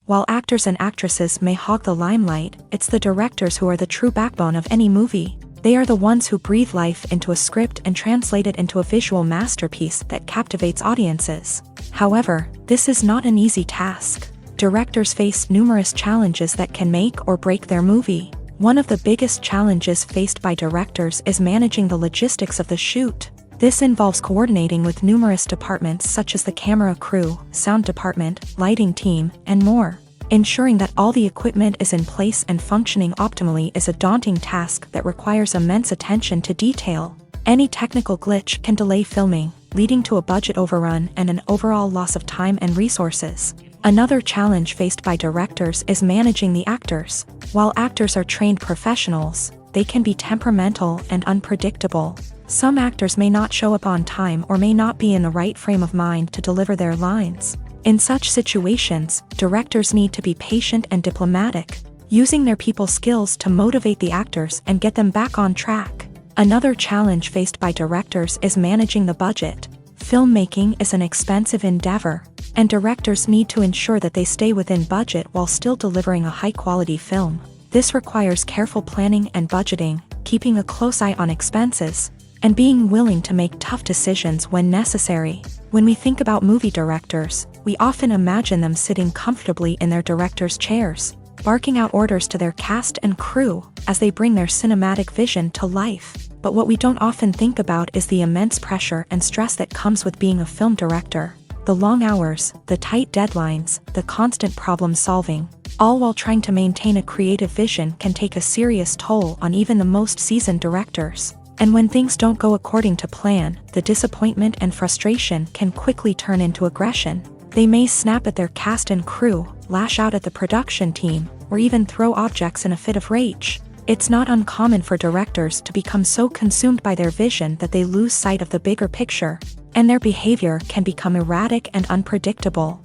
While actors and actresses may hog the limelight, it's the directors who are the true backbone of any movie. They are the ones who breathe life into a script and translate it into a visual masterpiece that captivates audiences. However, this is not an easy task. Directors face numerous challenges that can make or break their movie. One of the biggest challenges faced by directors is managing the logistics of the shoot. This involves coordinating with numerous departments such as the camera crew, sound department, lighting team, and more. Ensuring that all the equipment is in place and functioning optimally is a daunting task that requires immense attention to detail. Any technical glitch can delay filming, leading to a budget overrun and an overall loss of time and resources. Another challenge faced by directors is managing the actors. While actors are trained professionals, they can be temperamental and unpredictable. Some actors may not show up on time or may not be in the right frame of mind to deliver their lines. In such situations, directors need to be patient and diplomatic, using their people skills to motivate the actors and get them back on track. Another challenge faced by directors is managing the budget. Filmmaking is an expensive endeavor, and directors need to ensure that they stay within budget while still delivering a high-quality film. This requires careful planning and budgeting, keeping a close eye on expenses, and being willing to make tough decisions when necessary. When we think about movie directors, we often imagine them sitting comfortably in their director's chairs, barking out orders to their cast and crew as they bring their cinematic vision to life. But what we don't often think about is the immense pressure and stress that comes with being a film director. The long hours, the tight deadlines, the constant problem solving, all while trying to maintain a creative vision can take a serious toll on even the most seasoned directors. And when things don't go according to plan, the disappointment and frustration can quickly turn into aggression. They may snap at their cast and crew, lash out at the production team, or even throw objects in a fit of rage. It's not uncommon for directors to become so consumed by their vision that they lose sight of the bigger picture, and their behavior can become erratic and unpredictable.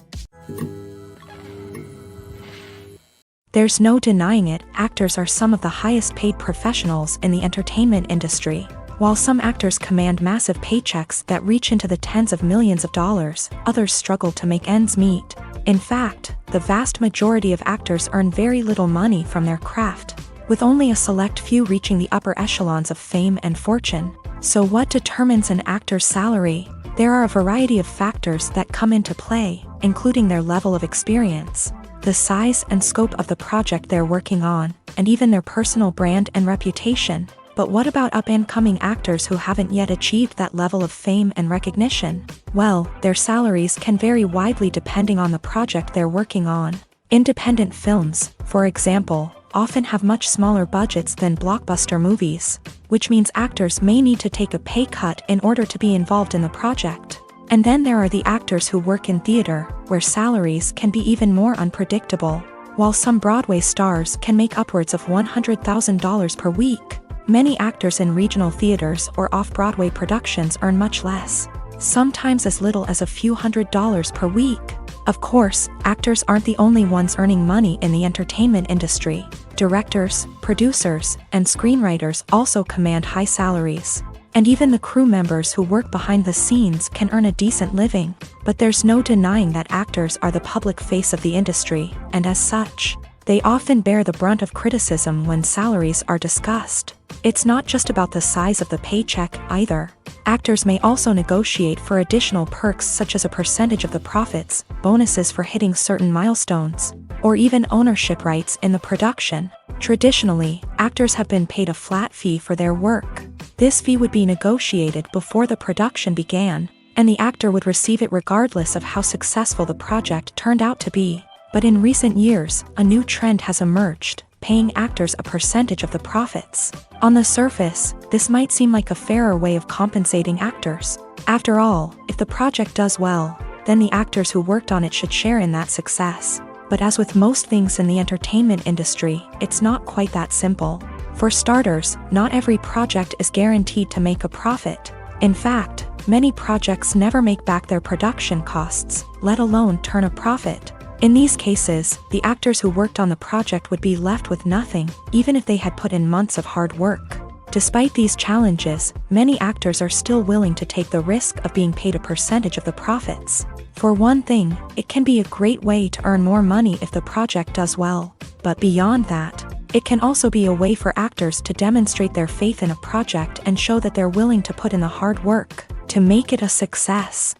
There's no denying it, actors are some of the highest paid professionals in the entertainment industry. While some actors command massive paychecks that reach into the tens of millions of dollars, others struggle to make ends meet. In fact, the vast majority of actors earn very little money from their craft, with only a select few reaching the upper echelons of fame and fortune. So what determines an actor's salary? There are a variety of factors that come into play, including their level of experience, the size and scope of the project they're working on, and even their personal brand and reputation. But what about up-and-coming actors who haven't yet achieved that level of fame and recognition? Well, their salaries can vary widely depending on the project they're working on. Independent films, for example, often have much smaller budgets than blockbuster movies, which means actors may need to take a pay cut in order to be involved in the project. And then there are the actors who work in theater, where salaries can be even more unpredictable. While some Broadway stars can make upwards of $100,000 per week, many actors in regional theaters or off-Broadway productions earn much less, sometimes as little as a few $100s per week. Of course, actors aren't the only ones earning money in the entertainment industry. Directors, producers, and screenwriters also command high salaries. And even the crew members who work behind the scenes can earn a decent living. But there's no denying that actors are the public face of the industry, and as such, they often bear the brunt of criticism when salaries are discussed. It's not just about the size of the paycheck, either. Actors may also negotiate for additional perks such as a percentage of the profits, bonuses for hitting certain milestones, or even ownership rights in the production. Traditionally, actors have been paid a flat fee for their work. This fee would be negotiated before the production began, and the actor would receive it regardless of how successful the project turned out to be. But in recent years, a new trend has emerged, paying actors a percentage of the profits. On the surface, this might seem like a fairer way of compensating actors. After all, if the project does well, then the actors who worked on it should share in that success. But as with most things in the entertainment industry, it's not quite that simple. For starters, not every project is guaranteed to make a profit. In fact, many projects never make back their production costs, let alone turn a profit. In these cases, the actors who worked on the project would be left with nothing, even if they had put in months of hard work. Despite these challenges, many actors are still willing to take the risk of being paid a percentage of the profits. For one thing, it can be a great way to earn more money if the project does well. But beyond that, it can also be a way for actors to demonstrate their faith in a project and show that they're willing to put in the hard work to make it a success.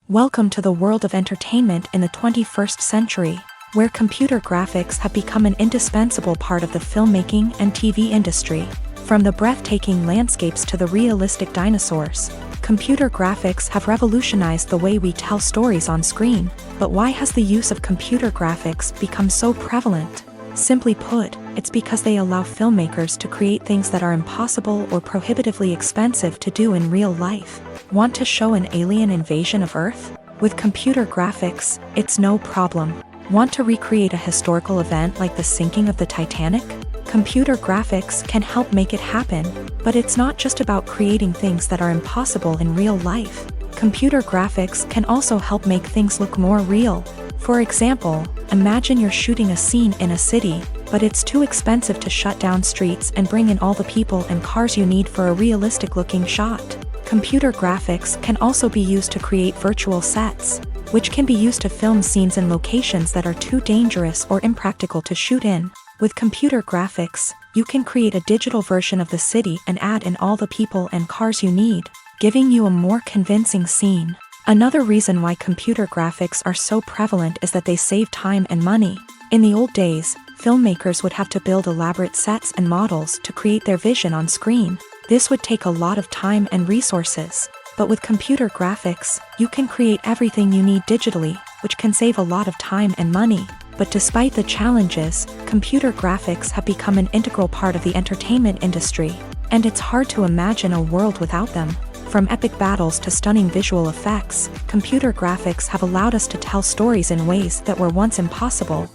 Welcome to the world of entertainment in the 21st century, where computer graphics have become an indispensable part of the filmmaking and TV industry. From the breathtaking landscapes to the realistic dinosaurs, computer graphics have revolutionized the way we tell stories on screen. But why has the use of computer graphics become so prevalent? Simply put, it's because they allow filmmakers to create things that are impossible or prohibitively expensive to do in real life. Want to show an alien invasion of Earth? With computer graphics, it's no problem. Want to recreate a historical event like the sinking of the Titanic? Computer graphics can help make it happen, but it's not just about creating things that are impossible in real life. Computer graphics can also help make things look more real. For example, imagine you're shooting a scene in a city, but it's too expensive to shut down streets and bring in all the people and cars you need for a realistic-looking shot. Computer graphics can also be used to create virtual sets, which can be used to film scenes in locations that are too dangerous or impractical to shoot in. With computer graphics, you can create a digital version of the city and add in all the people and cars you need, giving you a more convincing scene. Another reason why computer graphics are so prevalent is that they save time and money. In the old days, filmmakers would have to build elaborate sets and models to create their vision on screen. This would take a lot of time and resources. But with computer graphics, you can create everything you need digitally, which can save a lot of time and money. But despite the challenges, computer graphics have become an integral part of the entertainment industry, and it's hard to imagine a world without them. From epic battles to stunning visual effects, computer graphics have allowed us to tell stories in ways that were once impossible.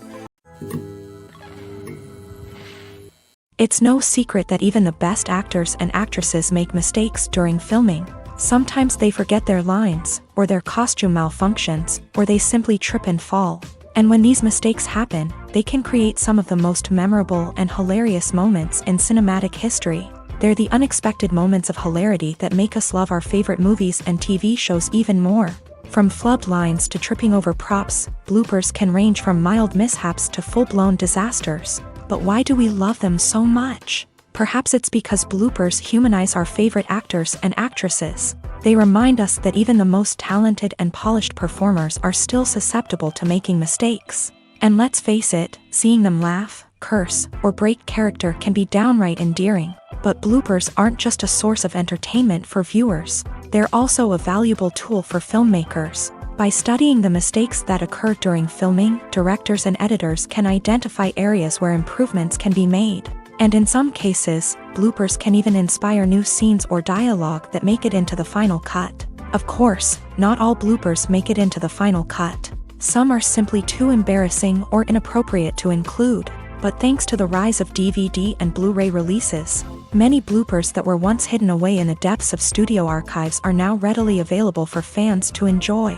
It's no secret that even the best actors and actresses make mistakes during filming. Sometimes they forget their lines, or their costume malfunctions, or they simply trip and fall. And when these mistakes happen, they can create some of the most memorable and hilarious moments in cinematic history. They're the unexpected moments of hilarity that make us love our favorite movies and TV shows even more. From flubbed lines to tripping over props, bloopers can range from mild mishaps to full-blown disasters. But why do we love them so much? Perhaps it's because bloopers humanize our favorite actors and actresses. They remind us that even the most talented and polished performers are still susceptible to making mistakes. And let's face it, seeing them laugh, curse, or break character can be downright endearing. But bloopers aren't just a source of entertainment for viewers. They're also a valuable tool for filmmakers. By studying the mistakes that occur during filming, directors and editors can identify areas where improvements can be made. And in some cases, bloopers can even inspire new scenes or dialogue that make it into the final cut. Of course, not all bloopers make it into the final cut. Some are simply too embarrassing or inappropriate to include. But thanks to the rise of DVD and Blu-ray releases, many bloopers that were once hidden away in the depths of studio archives are now readily available for fans to enjoy.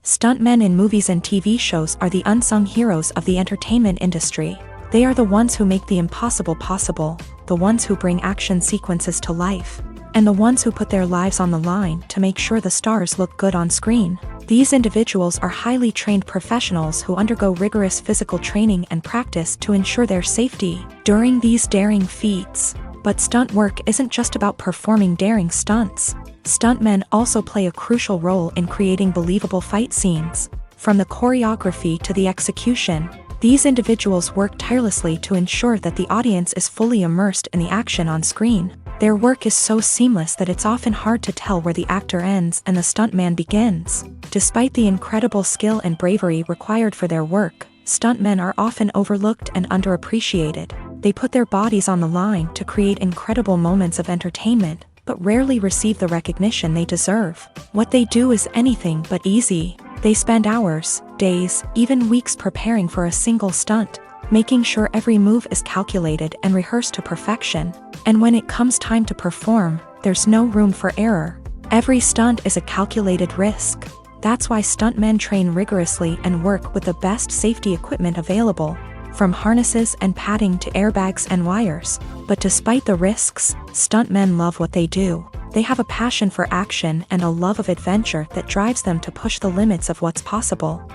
Stuntmen in movies and TV shows are the unsung heroes of the entertainment industry. They are the ones who make the impossible possible, the ones who bring action sequences to life, and the ones who put their lives on the line to make sure the stars look good on screen. These individuals are highly trained professionals who undergo rigorous physical training and practice to ensure their safety during these daring feats. But stunt work isn't just about performing daring stunts. Stuntmen also play a crucial role in creating believable fight scenes. From the choreography to the execution, these individuals work tirelessly to ensure that the audience is fully immersed in the action on screen. Their work is so seamless that it's often hard to tell where the actor ends and the stuntman begins. Despite the incredible skill and bravery required for their work, stuntmen are often overlooked and underappreciated. They put their bodies on the line to create incredible moments of entertainment, but rarely receive the recognition they deserve. What they do is anything but easy. They spend hours, days, even weeks preparing for a single stunt, making sure every move is calculated and rehearsed to perfection. And when it comes time to perform, there's no room for error. Every stunt is a calculated risk. That's why stuntmen train rigorously and work with the best safety equipment available, from harnesses and padding to airbags and wires. But despite the risks, stuntmen love what they do. They have a passion for action and a love of adventure that drives them to push the limits of what's possible.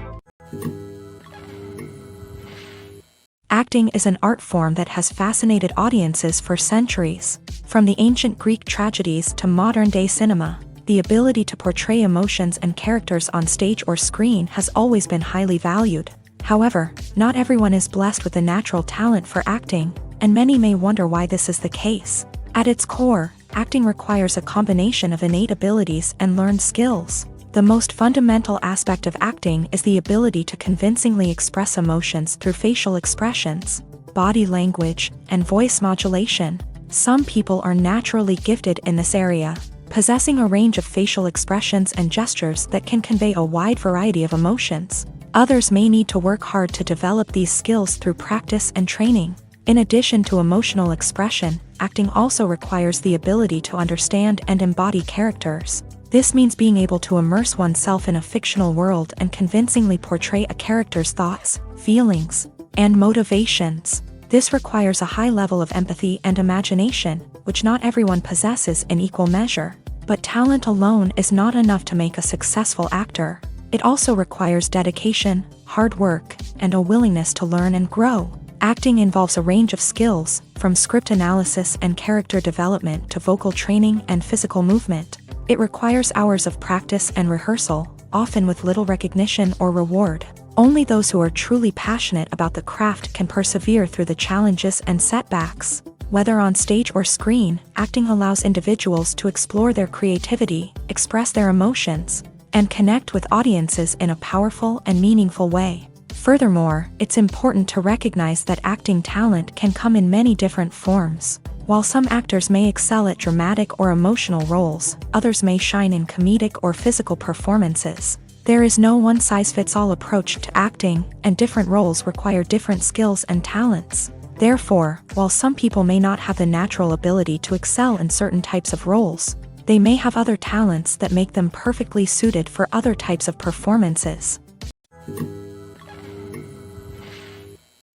Acting is an art form that has fascinated audiences for centuries. From the ancient Greek tragedies to modern-day cinema, the ability to portray emotions and characters on stage or screen has always been highly valued. However, not everyone is blessed with a natural talent for acting, and many may wonder why this is the case. At its core, acting requires a combination of innate abilities and learned skills. The most fundamental aspect of acting is the ability to convincingly express emotions through facial expressions, body language, and voice modulation. Some people are naturally gifted in this area, possessing a range of facial expressions and gestures that can convey a wide variety of emotions. Others may need to work hard to develop these skills through practice and training. In addition to emotional expression, acting also requires the ability to understand and embody characters. This means being able to immerse oneself in a fictional world and convincingly portray a character's thoughts, feelings, and motivations. This requires a high level of empathy and imagination, which not everyone possesses in equal measure. But talent alone is not enough to make a successful actor. It also requires dedication, hard work, and a willingness to learn and grow. Acting involves a range of skills, from script analysis and character development to vocal training and physical movement. It requires hours of practice and rehearsal, often with little recognition or reward. Only those who are truly passionate about the craft can persevere through the challenges and setbacks. Whether on stage or screen, acting allows individuals to explore their creativity, express their emotions, and connect with audiences in a powerful and meaningful way. Furthermore, it's important to recognize that acting talent can come in many different forms. While some actors may excel at dramatic or emotional roles, others may shine in comedic or physical performances. There is no one-size-fits-all approach to acting, and different roles require different skills and talents. Therefore, while some people may not have the natural ability to excel in certain types of roles, they may have other talents that make them perfectly suited for other types of performances.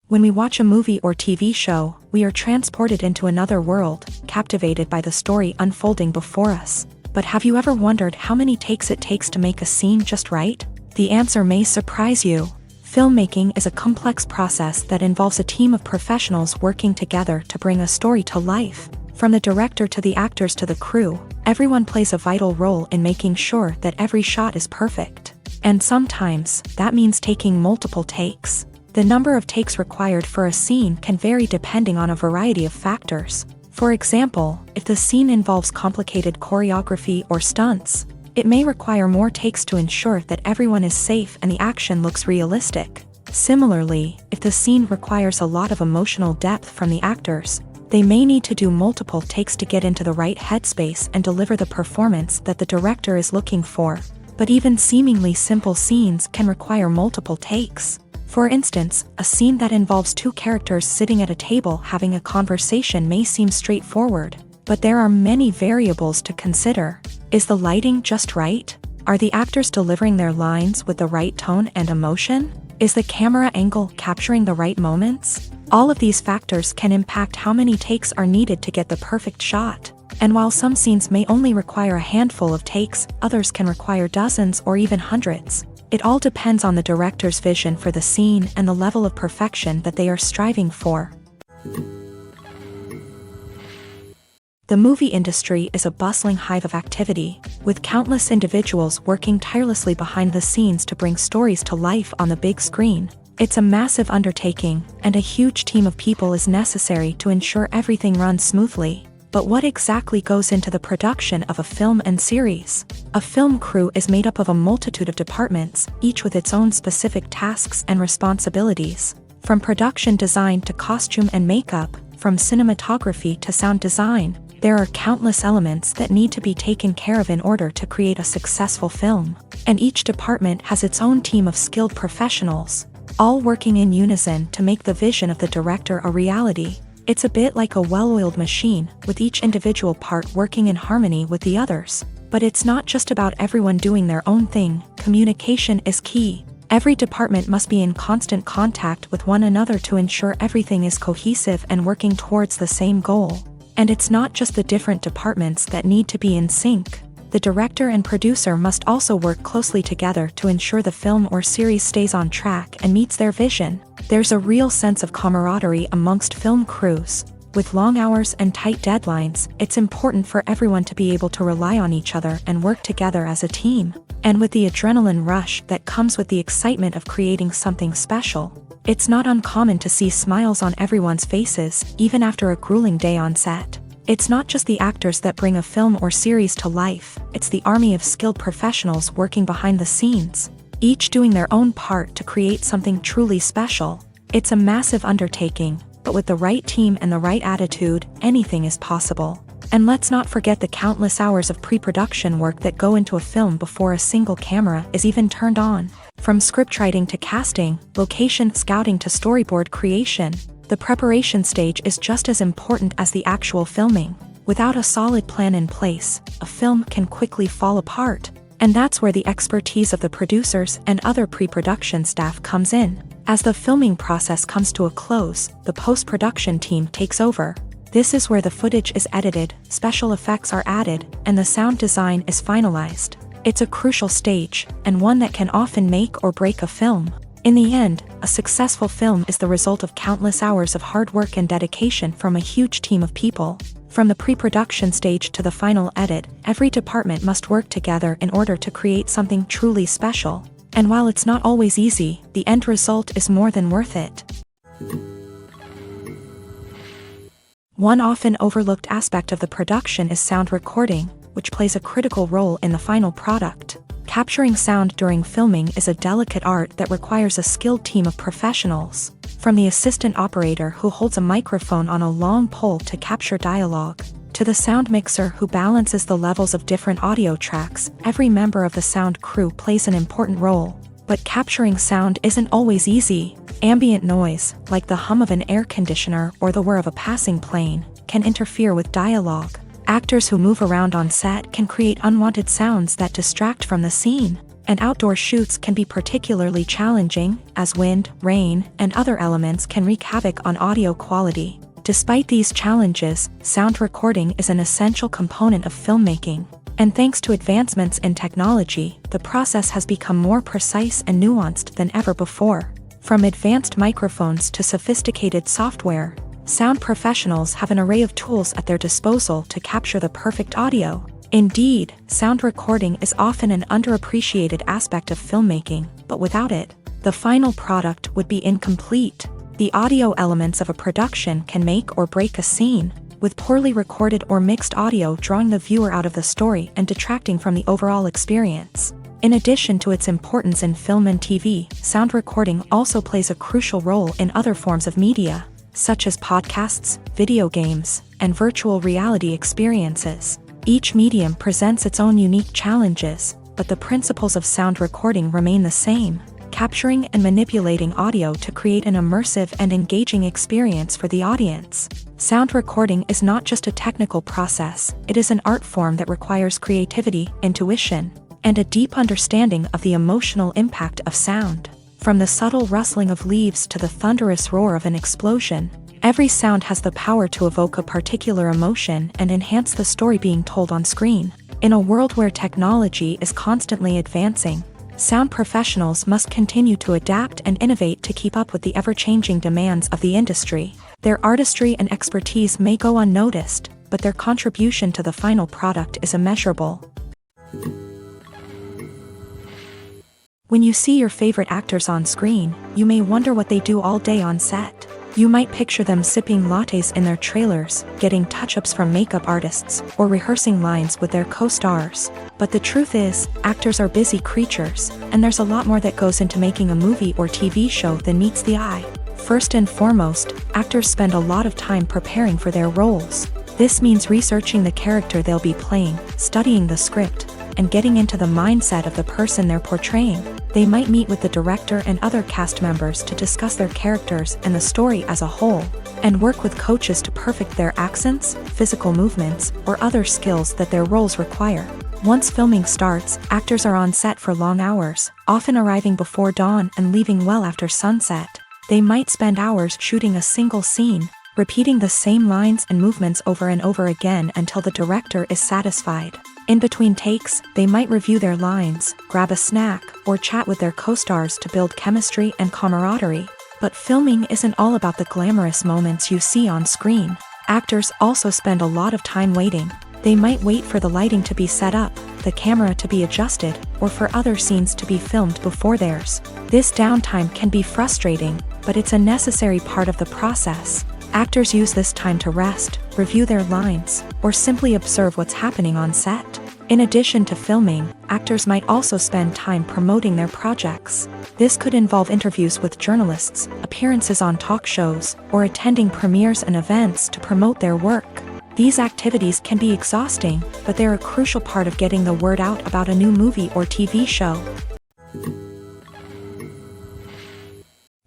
When we watch a movie or TV show, we are transported into another world, captivated by the story unfolding before us. But have you ever wondered how many takes it takes to make a scene just right? The answer may surprise you. Filmmaking is a complex process that involves a team of professionals working together to bring a story to life. From the director to the actors to the crew, everyone plays a vital role in making sure that every shot is perfect. And sometimes, that means taking multiple takes. The number of takes required for a scene can vary depending on a variety of factors. For example, if the scene involves complicated choreography or stunts, it may require more takes to ensure that everyone is safe and the action looks realistic. Similarly, if the scene requires a lot of emotional depth from the actors, they may need to do multiple takes to get into the right headspace and deliver the performance that the director is looking for. But even seemingly simple scenes can require multiple takes. For instance, a scene that involves two characters sitting at a table having a conversation may seem straightforward, but there are many variables to consider. Is the lighting just right? Are the actors delivering their lines with the right tone and emotion? Is the camera angle capturing the right moments? All of these factors can impact how many takes are needed to get the perfect shot. And while some scenes may only require a handful of takes, others can require dozens or even hundreds. It all depends on the director's vision for the scene and the level of perfection that they are striving for. The movie industry is a bustling hive of activity, with countless individuals working tirelessly behind the scenes to bring stories to life on the big screen. It's a massive undertaking, and a huge team of people is necessary to ensure everything runs smoothly. But what exactly goes into the production of a film and series? A film crew is made up of a multitude of departments, each with its own specific tasks and responsibilities. From production design to costume and makeup, from cinematography to sound design, there are countless elements that need to be taken care of in order to create a successful film. And each department has its own team of skilled professionals, all working in unison to make the vision of the director a reality. It's a bit like a well-oiled machine, with each individual part working in harmony with the others. But it's not just about everyone doing their own thing. Communication is key. Every department must be in constant contact with one another to ensure everything is cohesive and working towards the same goal. And it's not just the different departments that need to be in sync. The director and producer must also work closely together to ensure the film or series stays on track and meets their vision. There's a real sense of camaraderie amongst film crews. With long hours and tight deadlines, it's important for everyone to be able to rely on each other and work together as a team. And with the adrenaline rush that comes with the excitement of creating something special, it's not uncommon to see smiles on everyone's faces, even after a grueling day on set. It's not just the actors that bring a film or series to life, it's the army of skilled professionals working behind the scenes, each doing their own part to create something truly special. It's a massive undertaking, but with the right team and the right attitude, anything is possible. And let's not forget the countless hours of pre-production work that go into a film before a single camera is even turned on. From scriptwriting to casting, location scouting to storyboard creation, the preparation stage is just as important as the actual filming. Without a solid plan in place, a film can quickly fall apart. And that's where the expertise of the producers and other pre-production staff comes in. As the filming process comes to a close, the post-production team takes over. This is where the footage is edited, special effects are added, and the sound design is finalized. It's a crucial stage, and one that can often make or break a film. In the end, a successful film is the result of countless hours of hard work and dedication from a huge team of people. From the pre-production stage to the final edit, every department must work together in order to create something truly special. And while it's not always easy, the end result is more than worth it. One often overlooked aspect of the production is sound recording, which plays a critical role in the final product. Capturing sound during filming is a delicate art that requires a skilled team of professionals. From the assistant operator who holds a microphone on a long pole to capture dialogue, to the sound mixer who balances the levels of different audio tracks, every member of the sound crew plays an important role. But capturing sound isn't always easy. Ambient noise, like the hum of an air conditioner or the whir of a passing plane, can interfere with dialogue. Actors who move around on set can create unwanted sounds that distract from the scene. And outdoor shoots can be particularly challenging, as wind, rain, and other elements can wreak havoc on audio quality. Despite these challenges, sound recording is an essential component of filmmaking. And thanks to advancements in technology, the process has become more precise and nuanced than ever before. From advanced microphones to sophisticated software, sound professionals have an array of tools at their disposal to capture the perfect audio. Indeed, sound recording is often an underappreciated aspect of filmmaking, but without it, the final product would be incomplete. The audio elements of a production can make or break a scene, with poorly recorded or mixed audio drawing the viewer out of the story and detracting from the overall experience. In addition to its importance in film and TV, sound recording also plays a crucial role in other forms of media, such as podcasts, video games, and virtual reality experiences. Each medium presents its own unique challenges, but the principles of sound recording remain the same, capturing and manipulating audio to create an immersive and engaging experience for the audience. Sound recording is not just a technical process, it is an art form that requires creativity, intuition, and a deep understanding of the emotional impact of sound. From the subtle rustling of leaves to the thunderous roar of an explosion, every sound has the power to evoke a particular emotion and enhance the story being told on screen. In a world where technology is constantly advancing, sound professionals must continue to adapt and innovate to keep up with the ever-changing demands of the industry. Their artistry and expertise may go unnoticed, but their contribution to the final product is immeasurable. When you see your favorite actors on screen, you may wonder what they do all day on set. You might picture them sipping lattes in their trailers, getting touch-ups from makeup artists, or rehearsing lines with their co-stars. But the truth is, actors are busy creatures, and there's a lot more that goes into making a movie or TV show than meets the eye. First and foremost, actors spend a lot of time preparing for their roles. This means researching the character they'll be playing, studying the script, and getting into the mindset of the person they're portraying. They might meet with the director and other cast members to discuss their characters and the story as a whole, and work with coaches to perfect their accents, physical movements, or other skills that their roles require. Once filming starts, actors are on set for long hours, often arriving before dawn and leaving well after sunset. They might spend hours shooting a single scene, repeating the same lines and movements over and over again until the director is satisfied. In between takes, they might review their lines, grab a snack, or chat with their co-stars to build chemistry and camaraderie. But filming isn't all about the glamorous moments you see on screen. Actors also spend a lot of time waiting. They might wait for the lighting to be set up, the camera to be adjusted, or for other scenes to be filmed before theirs. This downtime can be frustrating, but it's a necessary part of the process. Actors use this time to rest, review their lines, or simply observe what's happening on set. In addition to filming, actors might also spend time promoting their projects. This could involve interviews with journalists, appearances on talk shows, or attending premieres and events to promote their work. These activities can be exhausting, but they're a crucial part of getting the word out about a new movie or TV show.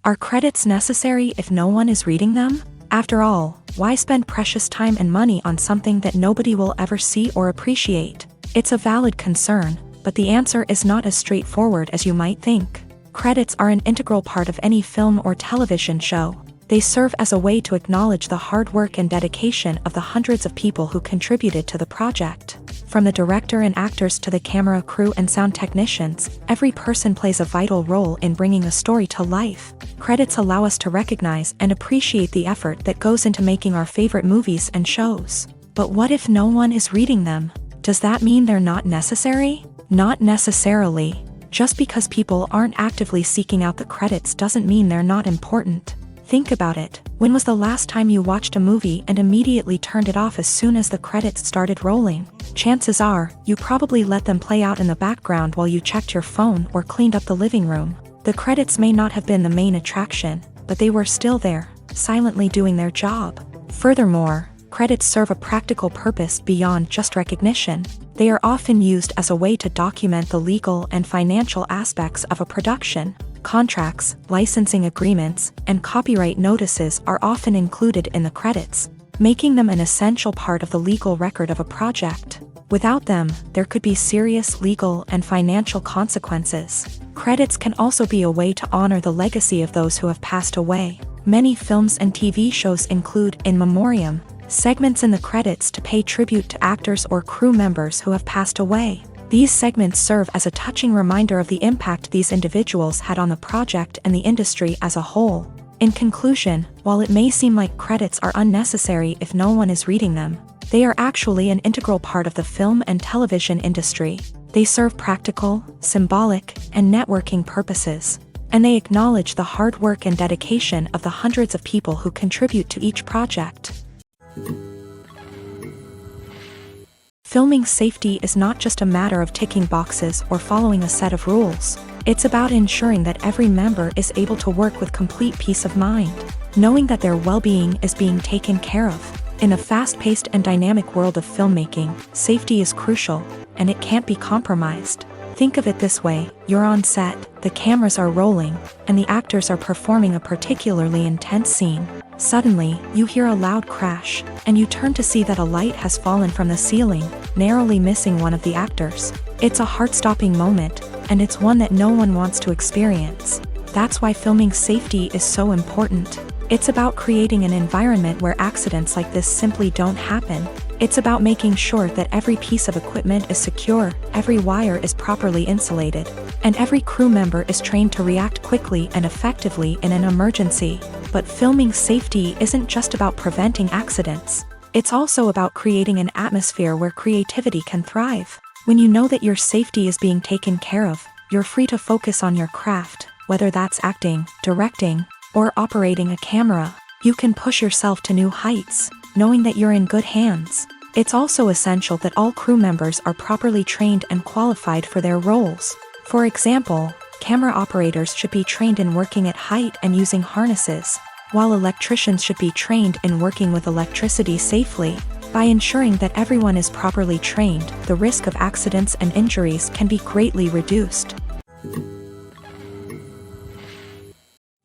Are credits necessary if no one is reading them? After all, why spend precious time and money on something that nobody will ever see or appreciate? It's a valid concern, but the answer is not as straightforward as you might think. Credits are an integral part of any film or television show. They serve as a way to acknowledge the hard work and dedication of the hundreds of people who contributed to the project. From the director and actors to the camera crew and sound technicians, every person plays a vital role in bringing a story to life. Credits allow us to recognize and appreciate the effort that goes into making our favorite movies and shows. But what if no one is reading them? Does that mean they're not necessary? Not necessarily. Just because people aren't actively seeking out the credits doesn't mean they're not important. Think about it. When was the last time you watched a movie and immediately turned it off as soon as the credits started rolling? Chances are, you probably let them play out in the background while you checked your phone or cleaned up the living room. The credits may not have been the main attraction, but they were still there, silently doing their job. Furthermore, credits serve a practical purpose beyond just recognition. They are often used as a way to document the legal and financial aspects of a production. Contracts, licensing agreements, and copyright notices are often included in the credits, making them an essential part of the legal record of a project. Without them, there could be serious legal and financial consequences. Credits can also be a way to honor the legacy of those who have passed away. Many films and TV shows include in memoriam segments in the credits to pay tribute to actors or crew members who have passed away. These segments serve as a touching reminder of the impact these individuals had on the project and the industry as a whole. In conclusion, while it may seem like credits are unnecessary if no one is reading them, they are actually an integral part of the film and television industry. They serve practical, symbolic, and networking purposes, and they acknowledge the hard work and dedication of the hundreds of people who contribute to each project. Filming safety is not just a matter of ticking boxes or following a set of rules. It's about ensuring that every member is able to work with complete peace of mind, knowing that their well-being is being taken care of. In a fast-paced and dynamic world of filmmaking, safety is crucial, and it can't be compromised. Think of it this way: you're on set, the cameras are rolling, and the actors are performing a particularly intense scene. Suddenly, you hear a loud crash, and you turn to see that a light has fallen from the ceiling, narrowly missing one of the actors. It's a heart-stopping moment, and it's one that no one wants to experience. That's why filming safety is so important. It's about creating an environment where accidents like this simply don't happen. It's about making sure that every piece of equipment is secure, every wire is properly insulated, and every crew member is trained to react quickly and effectively in an emergency. But filming safety isn't just about preventing accidents. It's also about creating an atmosphere where creativity can thrive. When you know that your safety is being taken care of, you're free to focus on your craft, whether that's acting, directing, or operating a camera. You can push yourself to new heights, knowing that you're in good hands. It's also essential that all crew members are properly trained and qualified for their roles. For example, camera operators should be trained in working at height and using harnesses, while electricians should be trained in working with electricity safely. By ensuring that everyone is properly trained, the risk of accidents and injuries can be greatly reduced.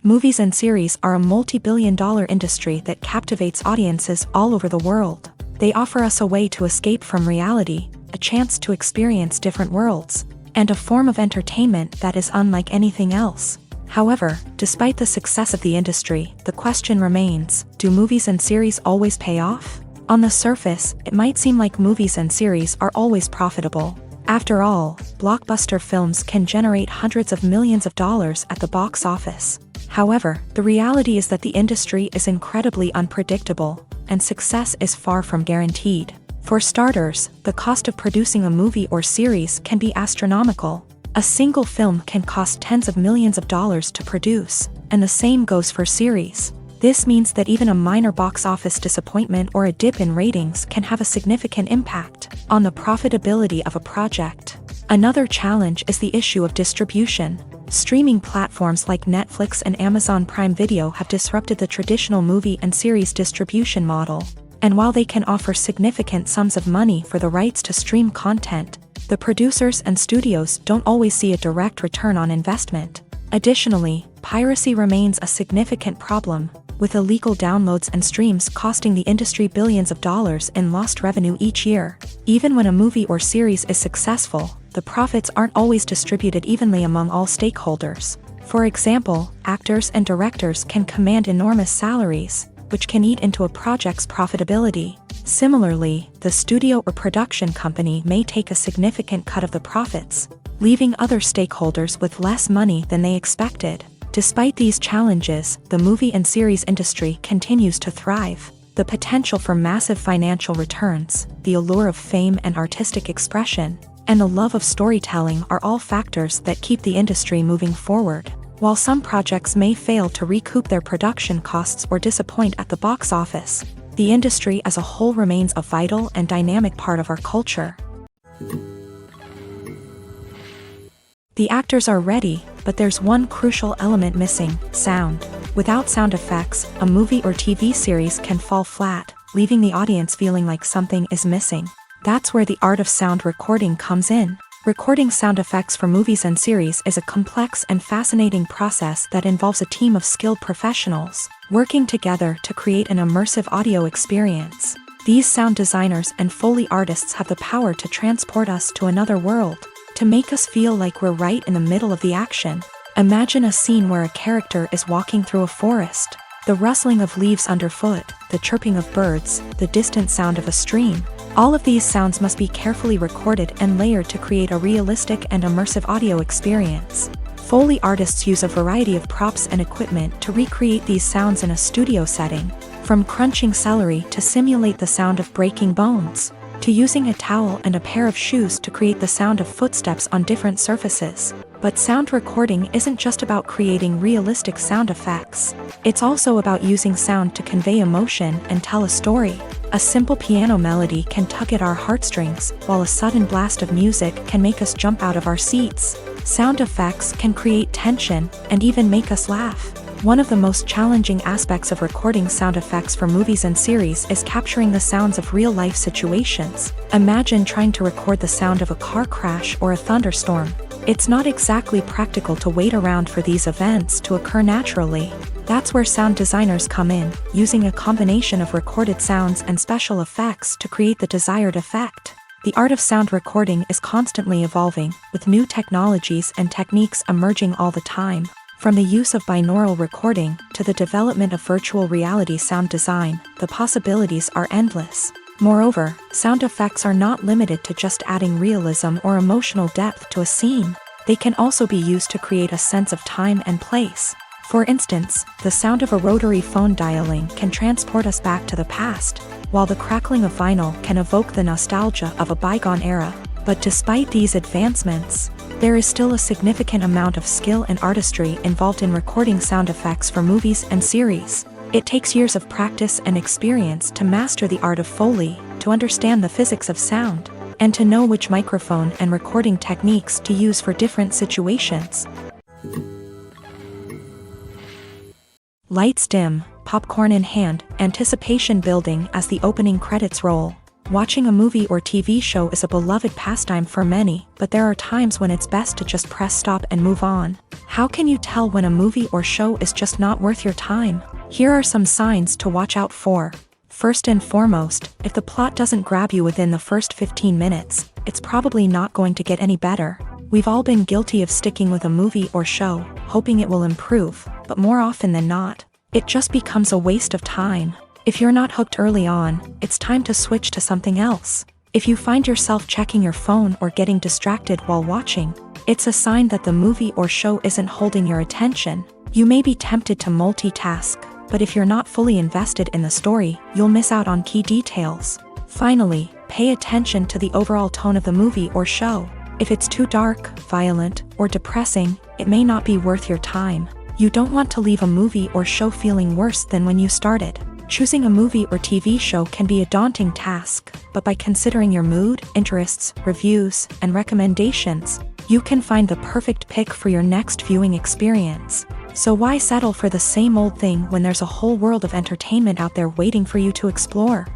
Movies and series are a multi-billion-dollar industry that captivates audiences all over the world. They offer us a way to escape from reality, a chance to experience different worlds, and a form of entertainment that is unlike anything else. However, despite the success of the industry, the question remains: do movies and series always pay off? On the surface, it might seem like movies and series are always profitable. After all, blockbuster films can generate hundreds of millions of dollars at the box office. However, the reality is that the industry is incredibly unpredictable, and success is far from guaranteed. For starters, the cost of producing a movie or series can be astronomical. A single film can cost tens of millions of dollars to produce, and the same goes for series. This means that even a minor box office disappointment or a dip in ratings can have a significant impact on the profitability of a project. Another challenge is the issue of distribution. Streaming platforms like Netflix and Amazon Prime Video have disrupted the traditional movie and series distribution model. And while they can offer significant sums of money for the rights to stream content, the producers and studios don't always see a direct return on investment. Additionally, piracy remains a significant problem, with illegal downloads and streams costing the industry billions of dollars in lost revenue each year. Even when a movie or series is successful, the profits aren't always distributed evenly among all stakeholders. For example, actors and directors can command enormous salaries, which can eat into a project's profitability. Similarly, the studio or production company may take a significant cut of the profits, leaving other stakeholders with less money than they expected. Despite these challenges, the movie and series industry continues to thrive. The potential for massive financial returns, the allure of fame and artistic expression, and the love of storytelling are all factors that keep the industry moving forward. While some projects may fail to recoup their production costs or disappoint at the box office, the industry as a whole remains a vital and dynamic part of our culture. The actors are ready, but there's one crucial element missing: sound. Without sound effects, a movie or TV series can fall flat, leaving the audience feeling like something is missing. That's where the art of sound recording comes in. Recording sound effects for movies and series is a complex and fascinating process that involves a team of skilled professionals working together to create an immersive audio experience. These sound designers and Foley artists have the power to transport us to another world, to make us feel like we're right in the middle of the action. Imagine a scene where a character is walking through a forest. The rustling of leaves underfoot, the chirping of birds, the distant sound of a stream. All of these sounds must be carefully recorded and layered to create a realistic and immersive audio experience. Foley artists use a variety of props and equipment to recreate these sounds in a studio setting, from crunching celery to simulate the sound of breaking bones, to using a towel and a pair of shoes to create the sound of footsteps on different surfaces. But sound recording isn't just about creating realistic sound effects. It's also about using sound to convey emotion and tell a story. A simple piano melody can tug at our heartstrings, while a sudden blast of music can make us jump out of our seats. Sound effects can create tension and even make us laugh. One of the most challenging aspects of recording sound effects for movies and series is capturing the sounds of real-life situations. Imagine trying to record the sound of a car crash or a thunderstorm. It's not exactly practical to wait around for these events to occur naturally. That's where sound designers come in, using a combination of recorded sounds and special effects to create the desired effect. The art of sound recording is constantly evolving, with new technologies and techniques emerging all the time. From the use of binaural recording to the development of virtual reality sound design, the possibilities are endless. Moreover, sound effects are not limited to just adding realism or emotional depth to a scene. They can also be used to create a sense of time and place. For instance, the sound of a rotary phone dialing can transport us back to the past, while the crackling of vinyl can evoke the nostalgia of a bygone era. But despite these advancements, there is still a significant amount of skill and artistry involved in recording sound effects for movies and series. It takes years of practice and experience to master the art of Foley, to understand the physics of sound, and to know which microphone and recording techniques to use for different situations. Lights dim, popcorn in hand, anticipation building as the opening credits roll. Watching a movie or TV show is a beloved pastime for many, but there are times when it's best to just press stop and move on. How can you tell when a movie or show is just not worth your time? Here are some signs to watch out for. First and foremost, if the plot doesn't grab you within the first 15 minutes, it's probably not going to get any better. We've all been guilty of sticking with a movie or show, hoping it will improve, but more often than not, it just becomes a waste of time. If you're not hooked early on, it's time to switch to something else. If you find yourself checking your phone or getting distracted while watching, it's a sign that the movie or show isn't holding your attention. You may be tempted to multitask, but if you're not fully invested in the story, you'll miss out on key details. Finally, Pay attention to the overall tone of the movie or show. If it's too dark, violent, or depressing, it may not be worth your time. You don't want to leave a movie or show feeling worse than when you started. Choosing a movie or TV show can be a daunting task, but by considering your mood, interests, reviews, and recommendations, you can find the perfect pick for your next viewing experience. So why settle for the same old thing when there's a whole world of entertainment out there waiting for you to explore?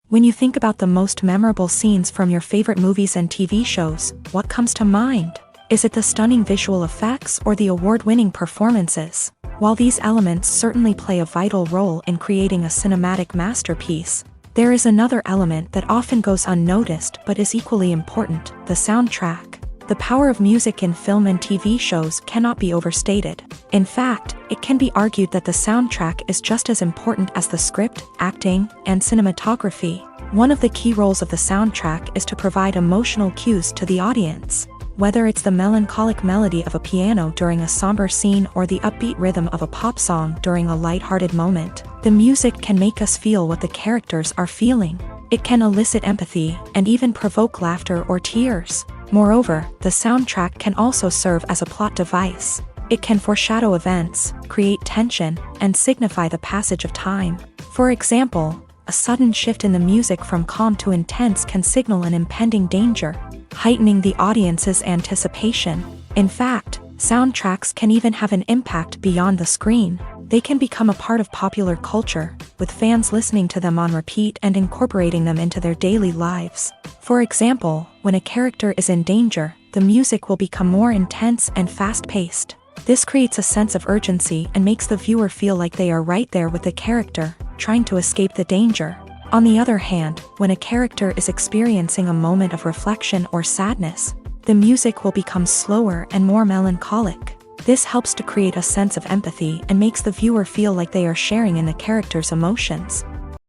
When you think about the most memorable scenes from your favorite movies and TV shows, what comes to mind? Is it the stunning visual effects or the award-winning performances? While these elements certainly play a vital role in creating a cinematic masterpiece, there is another element that often goes unnoticed but is equally important: the soundtrack. The power of music in film and TV shows cannot be overstated. In fact, it can be argued that the soundtrack is just as important as the script, acting, and cinematography. One of the key roles of the soundtrack is to provide emotional cues to the audience. Whether it's the melancholic melody of a piano during a somber scene or the upbeat rhythm of a pop song during a lighthearted moment, the music can make us feel what the characters are feeling. It can elicit empathy and even provoke laughter or tears. Moreover, the soundtrack can also serve as a plot device. It can foreshadow events, create tension, and signify the passage of time. For example, a sudden shift in the music from calm to intense can signal an impending danger, heightening the audience's anticipation. In fact, soundtracks can even have an impact beyond the screen. They can become a part of popular culture, with fans listening to them on repeat and incorporating them into their daily lives. For example, when a character is in danger, the music will become more intense and fast-paced. This creates a sense of urgency and makes the viewer feel like they are right there with the character, trying to escape the danger. On the other hand, when a character is experiencing a moment of reflection or sadness, the music will become slower and more melancholic. This helps to create a sense of empathy and makes the viewer feel like they are sharing in the character's emotions.